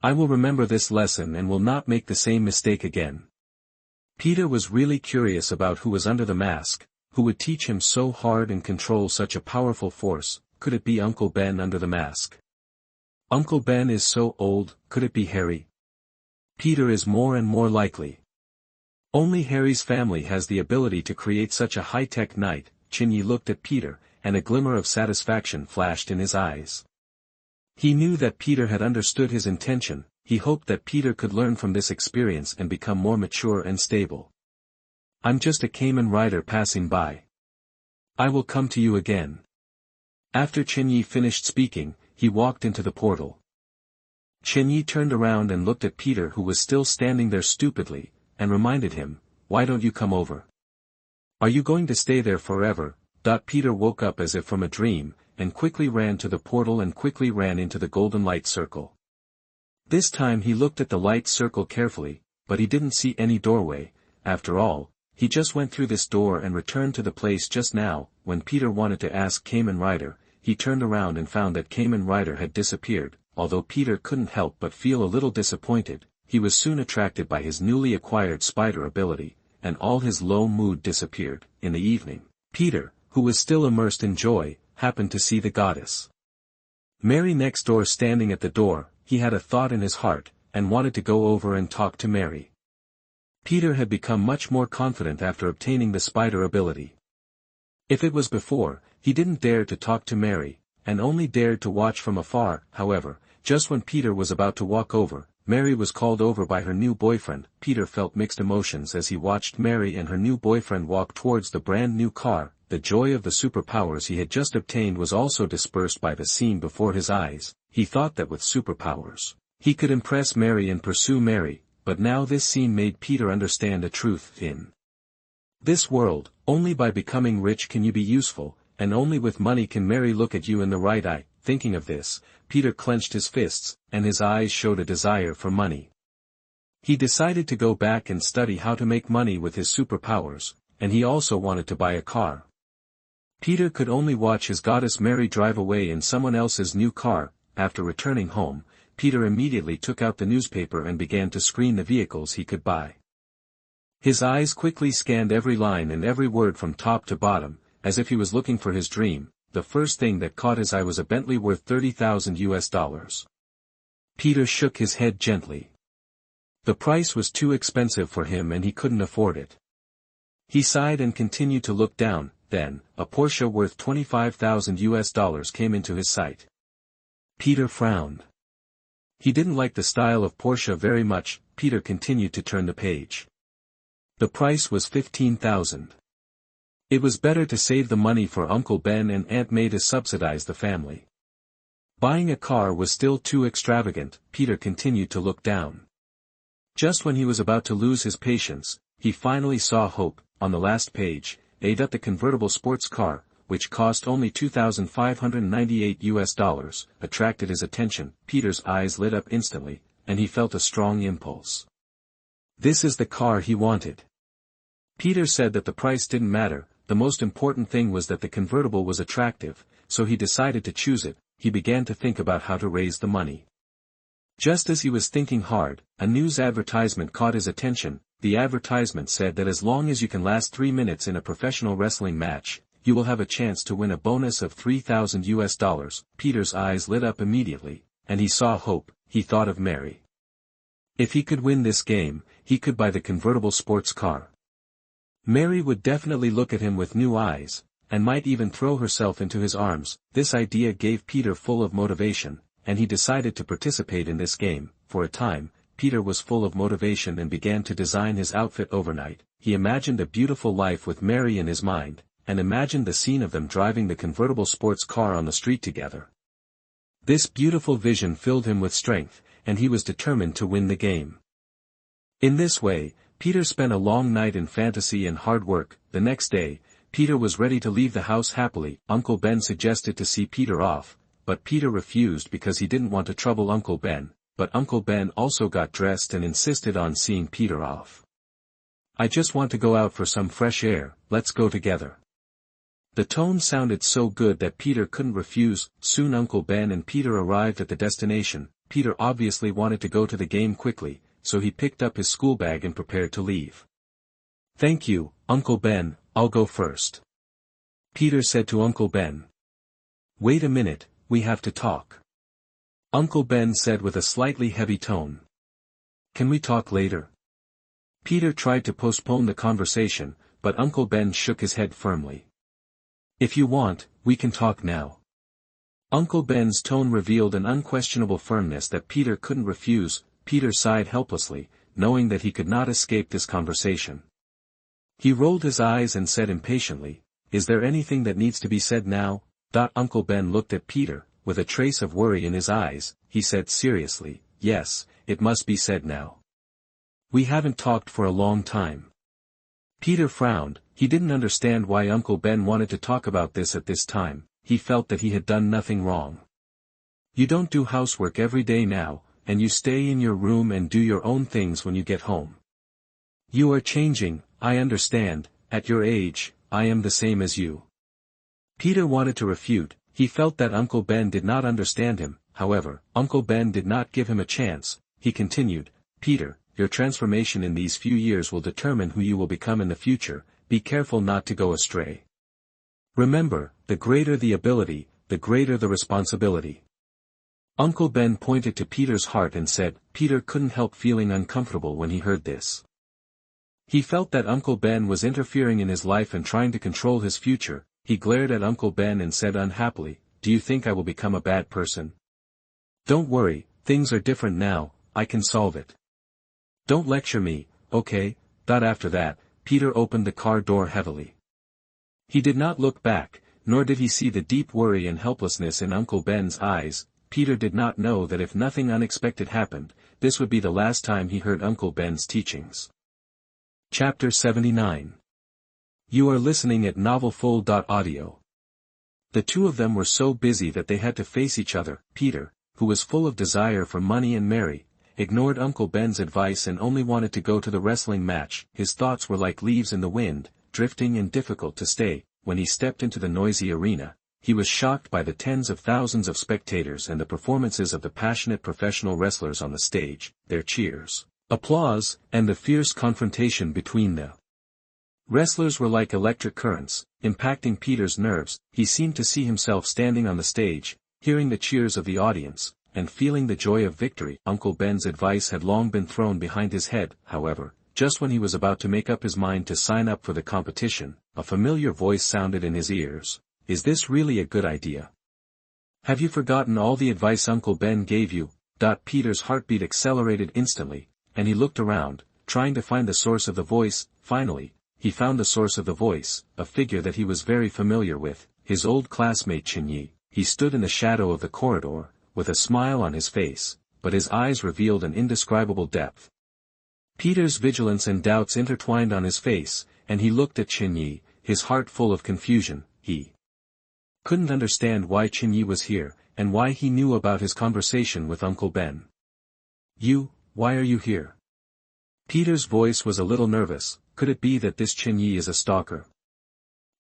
I will remember this lesson and will not make the same mistake again. Peter was really curious about who was under the mask, who would teach him so hard and control such a powerful force. Could it be Uncle Ben under the mask? Uncle Ben is so old. Could it be Harry? Peter is more and more likely. Only Harry's family has the ability to create such a high-tech knight. Chen Ye looked at Peter, and a glimmer of satisfaction flashed in his eyes. He knew that Peter had understood his intention. He hoped that Peter could learn from this experience and become more mature and stable. I'm just a Kamen Rider passing by. I will come to you again. After Chen Ye finished speaking, he walked into the portal. Chen Ye turned around and looked at Peter, who was still standing there stupidly, and reminded him, why don't you come over? Are you going to stay there forever? Peter woke up as if from a dream, and quickly ran to the portal and quickly ran into the golden light circle. This time he looked at the light circle carefully, but he didn't see any doorway. After all, he just went through this door and returned to the place just now. When Peter wanted to ask Kamen Rider, he turned around and found that Kamen Rider had disappeared. Although Peter couldn't help but feel a little disappointed, he was soon attracted by his newly acquired spider ability, and all his low mood disappeared. In the evening, Peter, who was still immersed in joy, happened to see the goddess Mary next door standing at the door. He had a thought in his heart, and wanted to go over and talk to Mary. Peter had become much more confident after obtaining the spider ability. If it was before, he didn't dare to talk to Mary, and only dared to watch from afar. However, just when Peter was about to walk over, Mary was called over by her new boyfriend. Peter felt mixed emotions as he watched Mary and her new boyfriend walk towards the brand new car. The joy of the superpowers he had just obtained was also dispersed by the scene before his eyes. He thought that with superpowers, he could impress Mary and pursue Mary, but now this scene made Peter understand a truth. In this world, only by becoming rich can you be useful, and only with money can Mary look at you in the right eye. Thinking of this, Peter clenched his fists, and his eyes showed a desire for money. He decided to go back and study how to make money with his superpowers, and he also wanted to buy a car. Peter could only watch his goddess Mary drive away in someone else's new car. After returning home, Peter immediately took out the newspaper and began to screen the vehicles he could buy. His eyes quickly scanned every line and every word from top to bottom, as if he was looking for his dream. The first thing that caught his eye was a Bentley worth $30,000. Peter shook his head gently. The price was too expensive for him and he couldn't afford it. He sighed and continued to look down. Then, a Porsche worth $25,000 came into his sight. Peter frowned. He didn't like the style of Porsche very much. Peter continued to turn the page. The price was $15,000. It was better to save the money for Uncle Ben and Aunt May to subsidize the family. Buying a car was still too extravagant. Peter continued to look down. Just when he was about to lose his patience, he finally saw hope. On the last page, the convertible sports car, which cost only $2,598, attracted his attention. Peter's eyes lit up instantly, and he felt a strong impulse. This is the car he wanted. Peter said that the price didn't matter, the most important thing was that the convertible was attractive, so he decided to choose it. He began to think about how to raise the money. Just as he was thinking hard, a news advertisement caught his attention. The advertisement said that as long as you can last 3 minutes in a professional wrestling match, you will have a chance to win a bonus of $3,000. Peter's eyes lit up immediately, and he saw hope. He thought of Mary. If he could win this game, he could buy the convertible sports car. Mary would definitely look at him with new eyes, and might even throw herself into his arms. This idea gave Peter full of motivation, and he decided to participate in this game. For a time, Peter was full of motivation and began to design his outfit overnight. He imagined a beautiful life with Mary in his mind, and imagined the scene of them driving the convertible sports car on the street together. This beautiful vision filled him with strength, and he was determined to win the game. In this way, Peter spent a long night in fantasy and hard work. The next day, Peter was ready to leave the house happily. Uncle Ben suggested to see Peter off, but Peter refused because he didn't want to trouble Uncle Ben, but Uncle Ben also got dressed and insisted on seeing Peter off. I just want to go out for some fresh air, let's go together. The tone sounded so good that Peter couldn't refuse. Soon Uncle Ben and Peter arrived at the destination. Peter obviously wanted to go to the game quickly, so he picked up his school bag and prepared to leave. Thank you, Uncle Ben, I'll go first. Peter said to Uncle Ben. Wait a minute, we have to talk. Uncle Ben said with a slightly heavy tone. Can we talk later? Peter tried to postpone the conversation, but Uncle Ben shook his head firmly. If you want, we can talk now. Uncle Ben's tone revealed an unquestionable firmness that Peter couldn't refuse. Peter sighed helplessly, knowing that he could not escape this conversation. He rolled his eyes and said impatiently, Is there anything that needs to be said now? Uncle Ben looked at Peter, with a trace of worry in his eyes. He said seriously, Yes, it must be said now. We haven't talked for a long time. Peter frowned. He didn't understand why Uncle Ben wanted to talk about this at this time. He felt that he had done nothing wrong. You don't do housework every day now, and you stay in your room and do your own things when you get home. You are changing, I understand. At your age, I am the same as you. Peter wanted to refute. He felt that Uncle Ben did not understand him. However, Uncle Ben did not give him a chance. He continued, Peter, your transformation in these few years will determine who you will become in the future. Be careful not to go astray. Remember, the greater the ability, the greater the responsibility. Uncle Ben pointed to Peter's heart and said. Peter couldn't help feeling uncomfortable when he heard this. He felt that Uncle Ben was interfering in his life and trying to control his future. He glared at Uncle Ben and said unhappily, Do you think I will become a bad person? Don't worry, things are different now, I can solve it. Don't lecture me, okay? After that, Peter opened the car door heavily. He did not look back, nor did he see the deep worry and helplessness in Uncle Ben's eyes. Peter did not know that if nothing unexpected happened, this would be the last time he heard Uncle Ben's teachings. Chapter 79. You are listening at novelfull.audio. The two of them were so busy that they had to face each other. Peter, who was full of desire for money and Mary, ignored Uncle Ben's advice and only wanted to go to the wrestling match. His thoughts were like leaves in the wind, drifting and difficult to stay. When he stepped into the noisy arena, he was shocked by the tens of thousands of spectators and the performances of the passionate professional wrestlers on the stage, their cheers, applause, and the fierce confrontation between the wrestlers were like electric currents, impacting Peter's nerves. He seemed to see himself standing on the stage, hearing the cheers of the audience, and feeling the joy of victory. Uncle Ben's advice had long been thrown behind his head. However, just when he was about to make up his mind to sign up for the competition, a familiar voice sounded in his ears. Is this really a good idea? Have you forgotten all the advice Uncle Ben gave you? Peter's heartbeat accelerated instantly, and he looked around, trying to find the source of the voice. Finally, he found the source of the voice, a figure that he was very familiar with, his old classmate Chen Ye. He stood in the shadow of the corridor, with a smile on his face, but his eyes revealed an indescribable depth. Peter's vigilance and doubts intertwined on his face, and he looked at Chen Ye, his heart full of confusion. He couldn't understand why Chen Ye was here, and why he knew about his conversation with Uncle Ben. Why are you here? Peter's voice was a little nervous. Could it be that this Chen Ye is a stalker?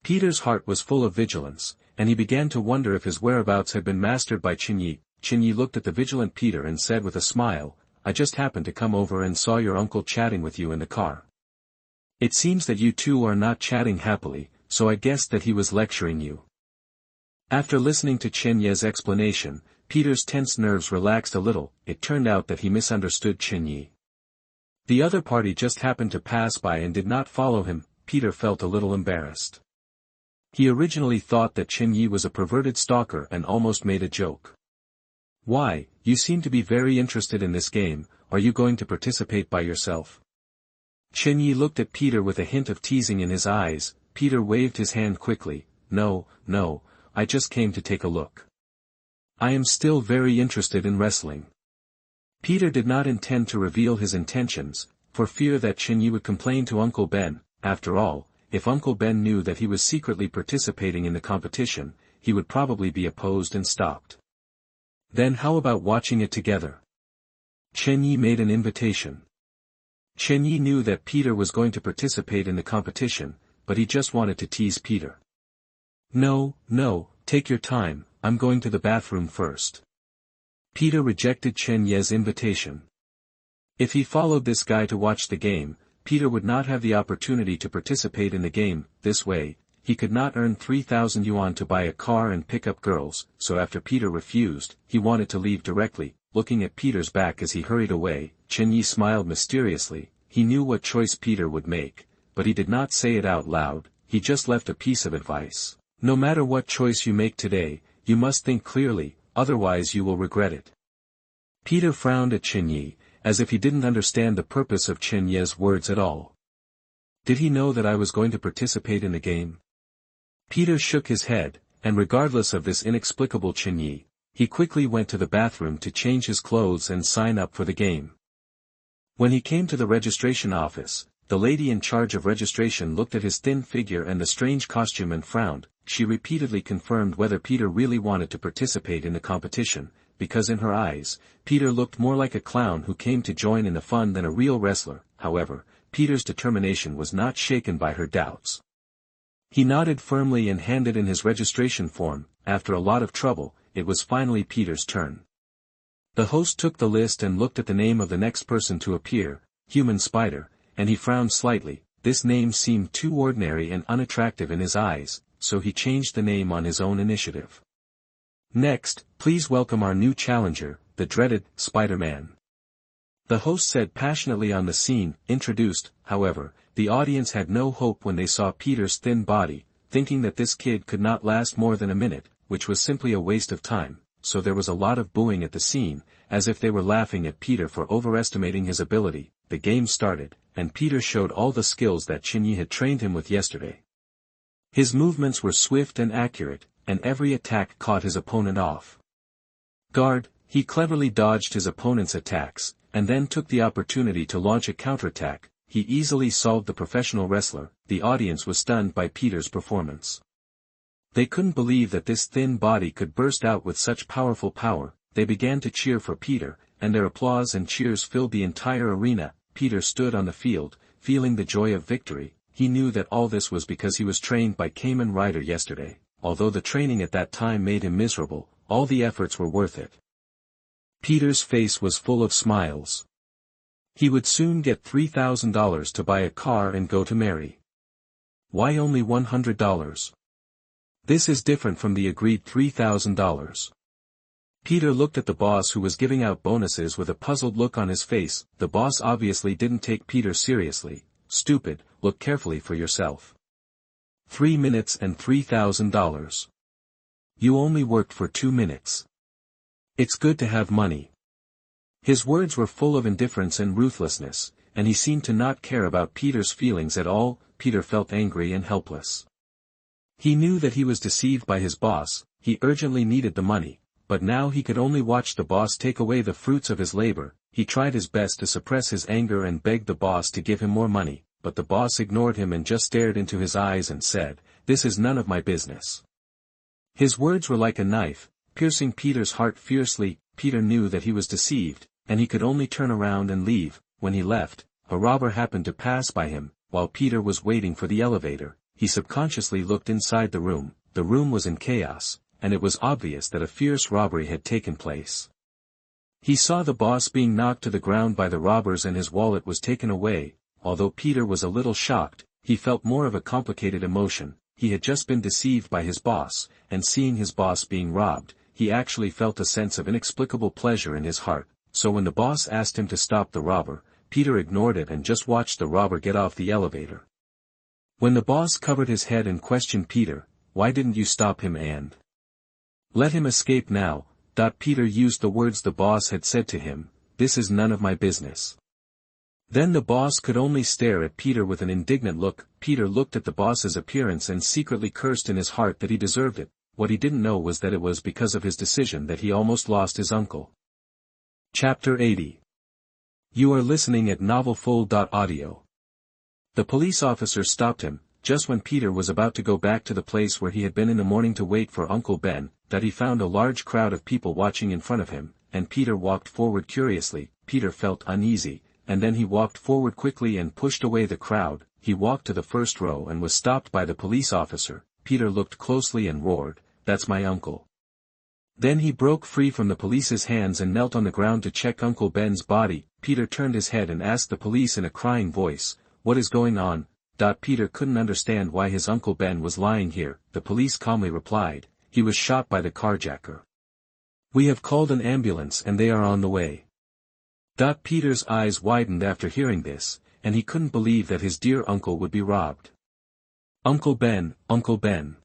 Peter's heart was full of vigilance, and he began to wonder if his whereabouts had been mastered by Chen Ye. Chen Ye looked at the vigilant Peter and said with a smile, "I just happened to come over and saw your uncle chatting with you in the car. It seems that you two are not chatting happily, so I guessed that he was lecturing you." After listening to Chen Ye's explanation, Peter's tense nerves relaxed a little. It turned out that he misunderstood Chen Ye. The other party just happened to pass by and did not follow him. Peter felt a little embarrassed. He originally thought that Chen Ye was a perverted stalker and almost made a joke. "Why, you seem to be very interested in this game. Are you going to participate by yourself?" Chen Ye looked at Peter with a hint of teasing in his eyes. Peter waved his hand quickly. No, I just came to take a look. I am still very interested in wrestling." Peter did not intend to reveal his intentions, for fear that Chen Ye would complain to Uncle Ben. After all, if Uncle Ben knew that he was secretly participating in the competition, he would probably be opposed and stopped. Then how about watching it together? Chen Ye made an invitation. Chen Ye knew that Peter was going to participate in the competition, but he just wanted to tease Peter. No, take your time, I'm going to the bathroom first." Peter rejected Chen Ye's invitation. If he followed this guy to watch the game, Peter would not have the opportunity to participate in the game. This way, he could not earn 3,000 yuan to buy a car and pick up girls, so after Peter refused, he wanted to leave directly. Looking at Peter's back as he hurried away, Chen Ye smiled mysteriously. He knew what choice Peter would make, but he did not say it out loud. He just left a piece of advice. No matter what choice you make today, you must think clearly, otherwise you will regret it. Peter frowned at Chen Ye, as if he didn't understand the purpose of Chen Ye's words at all. Did he know that I was going to participate in the game? Peter shook his head, and regardless of this inexplicable Chen Ye, he quickly went to the bathroom to change his clothes and sign up for the game. When he came to the registration office, the lady in charge of registration looked at his thin figure and the strange costume and frowned. She repeatedly confirmed whether Peter really wanted to participate in the competition, because in her eyes, Peter looked more like a clown who came to join in the fun than a real wrestler. However, Peter's determination was not shaken by her doubts. He nodded firmly and handed in his registration form. After a lot of trouble, it was finally Peter's turn. The host took the list and looked at the name of the next person to appear, Human Spider, and he frowned slightly. This name seemed too ordinary and unattractive in his eyes, so he changed the name on his own initiative. "Next, please welcome our new challenger, the dreaded Spider-Man," the host said passionately on the scene. Introduced, however, the audience had no hope when they saw Peter's thin body, thinking that this kid could not last more than a minute, which was simply a waste of time, so there was a lot of booing at the scene, as if they were laughing at Peter for overestimating his ability. The game started, and Peter showed all the skills that Chen Ye had trained him with yesterday. His movements were swift and accurate, and every attack caught his opponent off guard. He cleverly dodged his opponent's attacks, and then took the opportunity to launch a counterattack. He easily solved the professional wrestler. The audience was stunned by Peter's performance. They couldn't believe that this thin body could burst out with such powerful power. They began to cheer for Peter, and their applause and cheers filled the entire arena. Peter stood on the field, feeling the joy of victory. He knew that all this was because he was trained by Kamen Rider yesterday. Although the training at that time made him miserable, all the efforts were worth it. Peter's face was full of smiles. He would soon get $3,000 to buy a car and go to Mary. Why only $100? This is different from the agreed $3,000. Peter looked at the boss, who was giving out bonuses, with a puzzled look on his face. The boss obviously didn't take Peter seriously. Stupid, look carefully for yourself. 3 minutes and $3,000. You only worked for 2 minutes. It's good to have money. His words were full of indifference and ruthlessness, and he seemed to not care about Peter's feelings at all. Peter felt angry and helpless. He knew that he was deceived by his boss. He urgently needed the money, but now he could only watch the boss take away the fruits of his labor. he tried his best to suppress his anger and begged the boss to give him more money, but the boss ignored him and just stared into his eyes and said, "This is none of my business." His words were like a knife, piercing Peter's heart fiercely. Peter knew that he was deceived, and he could only turn around and leave. When he left, a robber happened to pass by him. While Peter was waiting for the elevator, he subconsciously looked inside the room. The room was in chaos, and it was obvious that a fierce robbery had taken place. He saw the boss being knocked to the ground by the robbers and his wallet was taken away. Although Peter was a little shocked, he felt more of a complicated emotion. He had just been deceived by his boss, and seeing his boss being robbed, he actually felt a sense of inexplicable pleasure in his heart. So when the boss asked him to stop the robber, Peter ignored it and just watched the robber get off the elevator. When the boss covered his head and questioned Peter, "Why didn't you stop him and let him escape now?" Peter used the words the boss had said to him, "This is none of my business." Then the boss could only stare at Peter with an indignant look. Peter looked at the boss's appearance and secretly cursed in his heart that he deserved it. What he didn't know was that it was because of his decision that he almost lost his uncle. Chapter 80. You are listening at novelfull.audio. The police officer stopped him, just when Peter was about to go back to the place where he had been in the morning to wait for Uncle Ben, that he found a large crowd of people watching in front of him, and Peter walked forward curiously. Peter felt uneasy, and then he walked forward quickly and pushed away the crowd. He walked to the first row and was stopped by the police officer. Peter looked closely and roared, "That's my uncle." Then he broke free from the police's hands and knelt on the ground to check Uncle Ben's body. Peter turned his head and asked the police in a crying voice, "What is going on?" Peter couldn't understand why his Uncle Ben was lying here. The police calmly replied, "He was shot by the carjacker. We have called an ambulance and they are on the way." Peter's eyes widened after hearing this, and he couldn't believe that his dear uncle would be robbed. "Uncle Ben, Uncle Ben."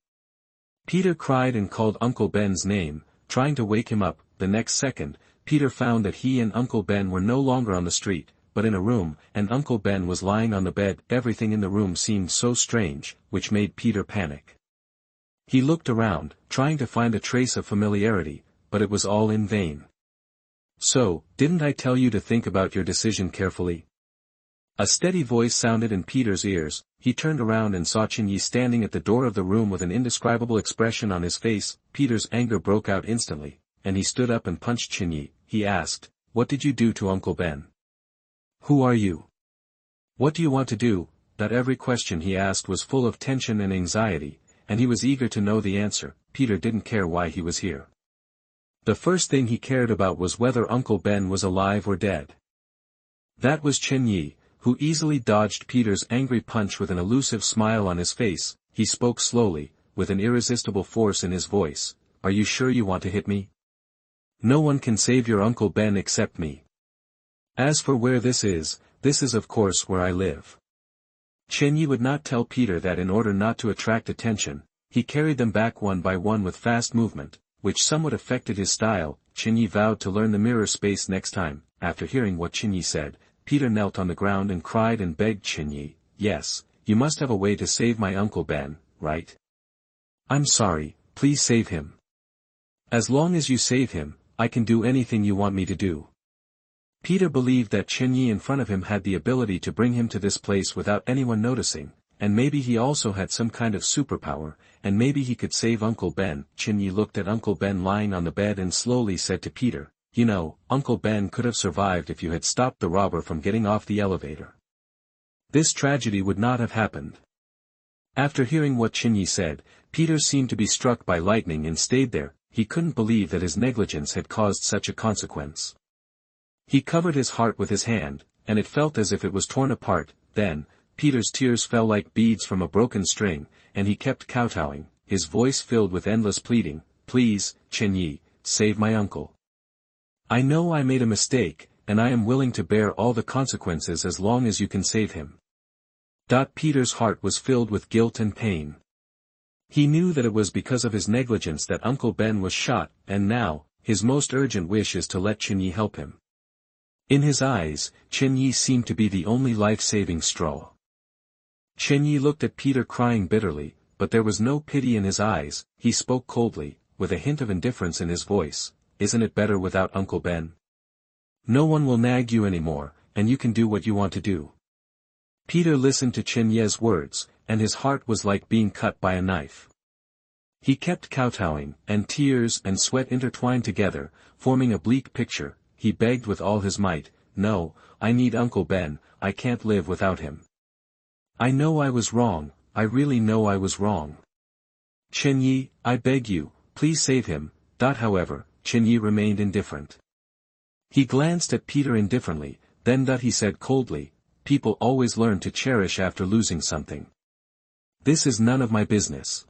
Peter cried and called Uncle Ben's name, trying to wake him up. The next second, Peter found that he and Uncle Ben were no longer on the street, but in a room, and Uncle Ben was lying on the bed. Everything in the room seemed so strange, which made Peter panic. He looked around, trying to find a trace of familiarity, but it was all in vain. "So, didn't I tell you to think about your decision carefully?" A steady voice sounded in Peter's ears. He turned around and saw Chen Ye standing at the door of the room with an indescribable expression on his face. Peter's anger broke out instantly, and he stood up and punched Chen Ye. He asked, "What did you do to Uncle Ben? Who are you? What do you want to do?" Every question he asked was full of tension and anxiety, and he was eager to know the answer. Peter didn't care why he was here. The first thing he cared about was whether Uncle Ben was alive or dead. That was Chen Ye, who easily dodged Peter's angry punch with an elusive smile on his face. He spoke slowly, with an irresistible force in his voice, "Are you sure you want to hit me? No one can save your Uncle Ben except me. As for where this is of course where I live." Chen Ye would not tell Peter that in order not to attract attention, he carried them back one by one with fast movement, which somewhat affected his style. Chen Ye vowed to learn the mirror space next time. After hearing what Chen Ye said, Peter knelt on the ground and cried and begged Chen Ye, "Yes, you must have a way to save my Uncle Ben, right? I'm sorry, please save him. As long as you save him, I can do anything you want me to do." Peter believed that Chen Ye in front of him had the ability to bring him to this place without anyone noticing, and maybe he also had some kind of superpower, and maybe he could save Uncle Ben. Chen Ye looked at Uncle Ben lying on the bed and slowly said to Peter, "You know, Uncle Ben could have survived if you had stopped the robber from getting off the elevator. This tragedy would not have happened." After hearing what Chen Ye said, Peter seemed to be struck by lightning and stayed there. He couldn't believe that his negligence had caused such a consequence. He covered his heart with his hand, and it felt as if it was torn apart. Then, Peter's tears fell like beads from a broken string, and he kept kowtowing, his voice filled with endless pleading, "Please, Chen Ye, save my uncle. I know I made a mistake, and I am willing to bear all the consequences as long as you can save him." Peter's heart was filled with guilt and pain. He knew that it was because of his negligence that Uncle Ben was shot, and now, his most urgent wish is to let Chen Ye help him. In his eyes, Chen Ye seemed to be the only life-saving straw. Chen Ye looked at Peter crying bitterly, but there was no pity in his eyes. He spoke coldly, with a hint of indifference in his voice, "Isn't it better without Uncle Ben? No one will nag you anymore, and you can do what you want to do. Peter listened to Chen Ye's words, and his heart was like being cut by a knife. He kept kowtowing, and tears and sweat intertwined together, forming a bleak picture. He begged with all his might, "No, I need Uncle Ben, I can't live without him. I know I was wrong, I really know I was wrong. Chen Ye, I beg you, please save him." However, Chen Ye remained indifferent. He glanced at Peter indifferently, then he said coldly, "People always learn to cherish after losing something. This is none of my business."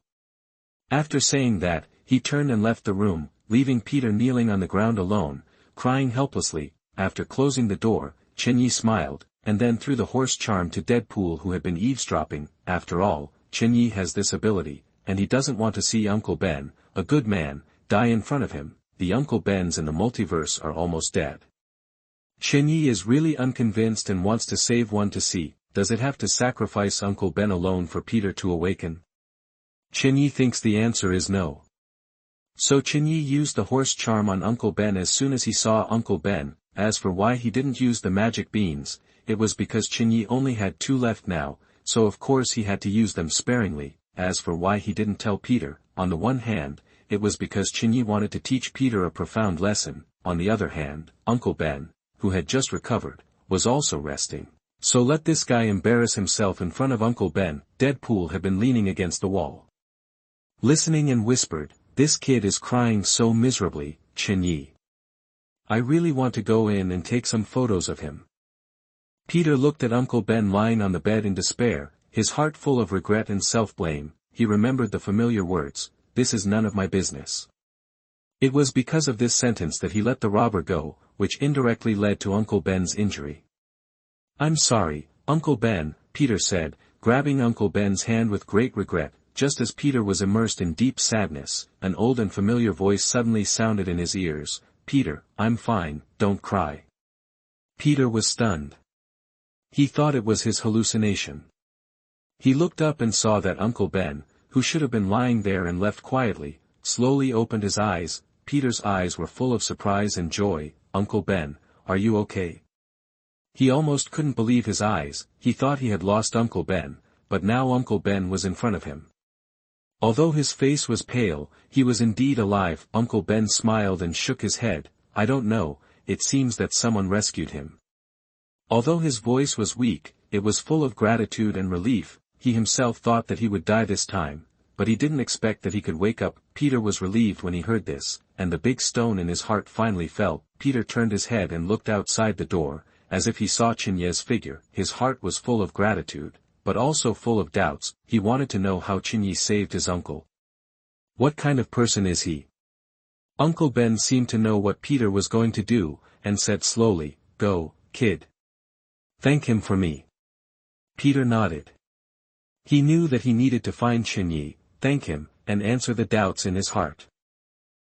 After saying that, he turned and left the room, leaving Peter kneeling on the ground alone, crying helplessly. After closing the door, Chen Ye smiled, and then threw the horse charm to Deadpool, who had been eavesdropping. After all, Chen Ye has this ability, and he doesn't want to see Uncle Ben, a good man, die in front of him. The Uncle Bens in the multiverse are almost dead. Chen Ye is really unconvinced and wants to save one to see. Does it have to sacrifice Uncle Ben alone for Peter to awaken? Chen Ye thinks the answer is no. So Chen Ye used the horse charm on Uncle Ben as soon as he saw Uncle Ben. As for why he didn't use the magic beans, it was because Chen Ye only had 2 left now, so of course he had to use them sparingly. As for why he didn't tell Peter, on the one hand, it was because Chen Ye wanted to teach Peter a profound lesson. On the other hand, Uncle Ben, who had just recovered, was also resting. So let this guy embarrass himself in front of Uncle Ben. Deadpool had been leaning against the wall, listening, and whispered, "This kid is crying so miserably, Chen Ye. I really want to go in and take some photos of him." Peter looked at Uncle Ben lying on the bed in despair, his heart full of regret and self-blame. He remembered the familiar words, "This is none of my business." It was because of this sentence that he let the robber go, which indirectly led to Uncle Ben's injury. "I'm sorry, Uncle Ben," Peter said, grabbing Uncle Ben's hand with great regret. Just as Peter was immersed in deep sadness, an old and familiar voice suddenly sounded in his ears, "Peter, I'm fine, don't cry." Peter was stunned. He thought it was his hallucination. He looked up and saw that Uncle Ben, who should have been lying there and left quietly, slowly opened his eyes. Peter's eyes were full of surprise and joy. "Uncle Ben, are you okay?" He almost couldn't believe his eyes. He thought he had lost Uncle Ben, but now Uncle Ben was in front of him. Although his face was pale, he was indeed alive. Uncle Ben smiled and shook his head. "I don't know, it seems that someone rescued him." Although his voice was weak, it was full of gratitude and relief. He himself thought that he would die this time, but he didn't expect that he could wake up. Peter was relieved when he heard this, and the big stone in his heart finally fell. Peter turned his head and looked outside the door, as if he saw Chen Ye's figure. His heart was full of gratitude, but also full of doubts. He wanted to know how Chen Ye saved his uncle. What kind of person is he? Uncle Ben seemed to know what Peter was going to do, and said slowly, "Go, kid. Thank him for me." Peter nodded. He knew that he needed to find Chen Ye, thank him, and answer the doubts in his heart.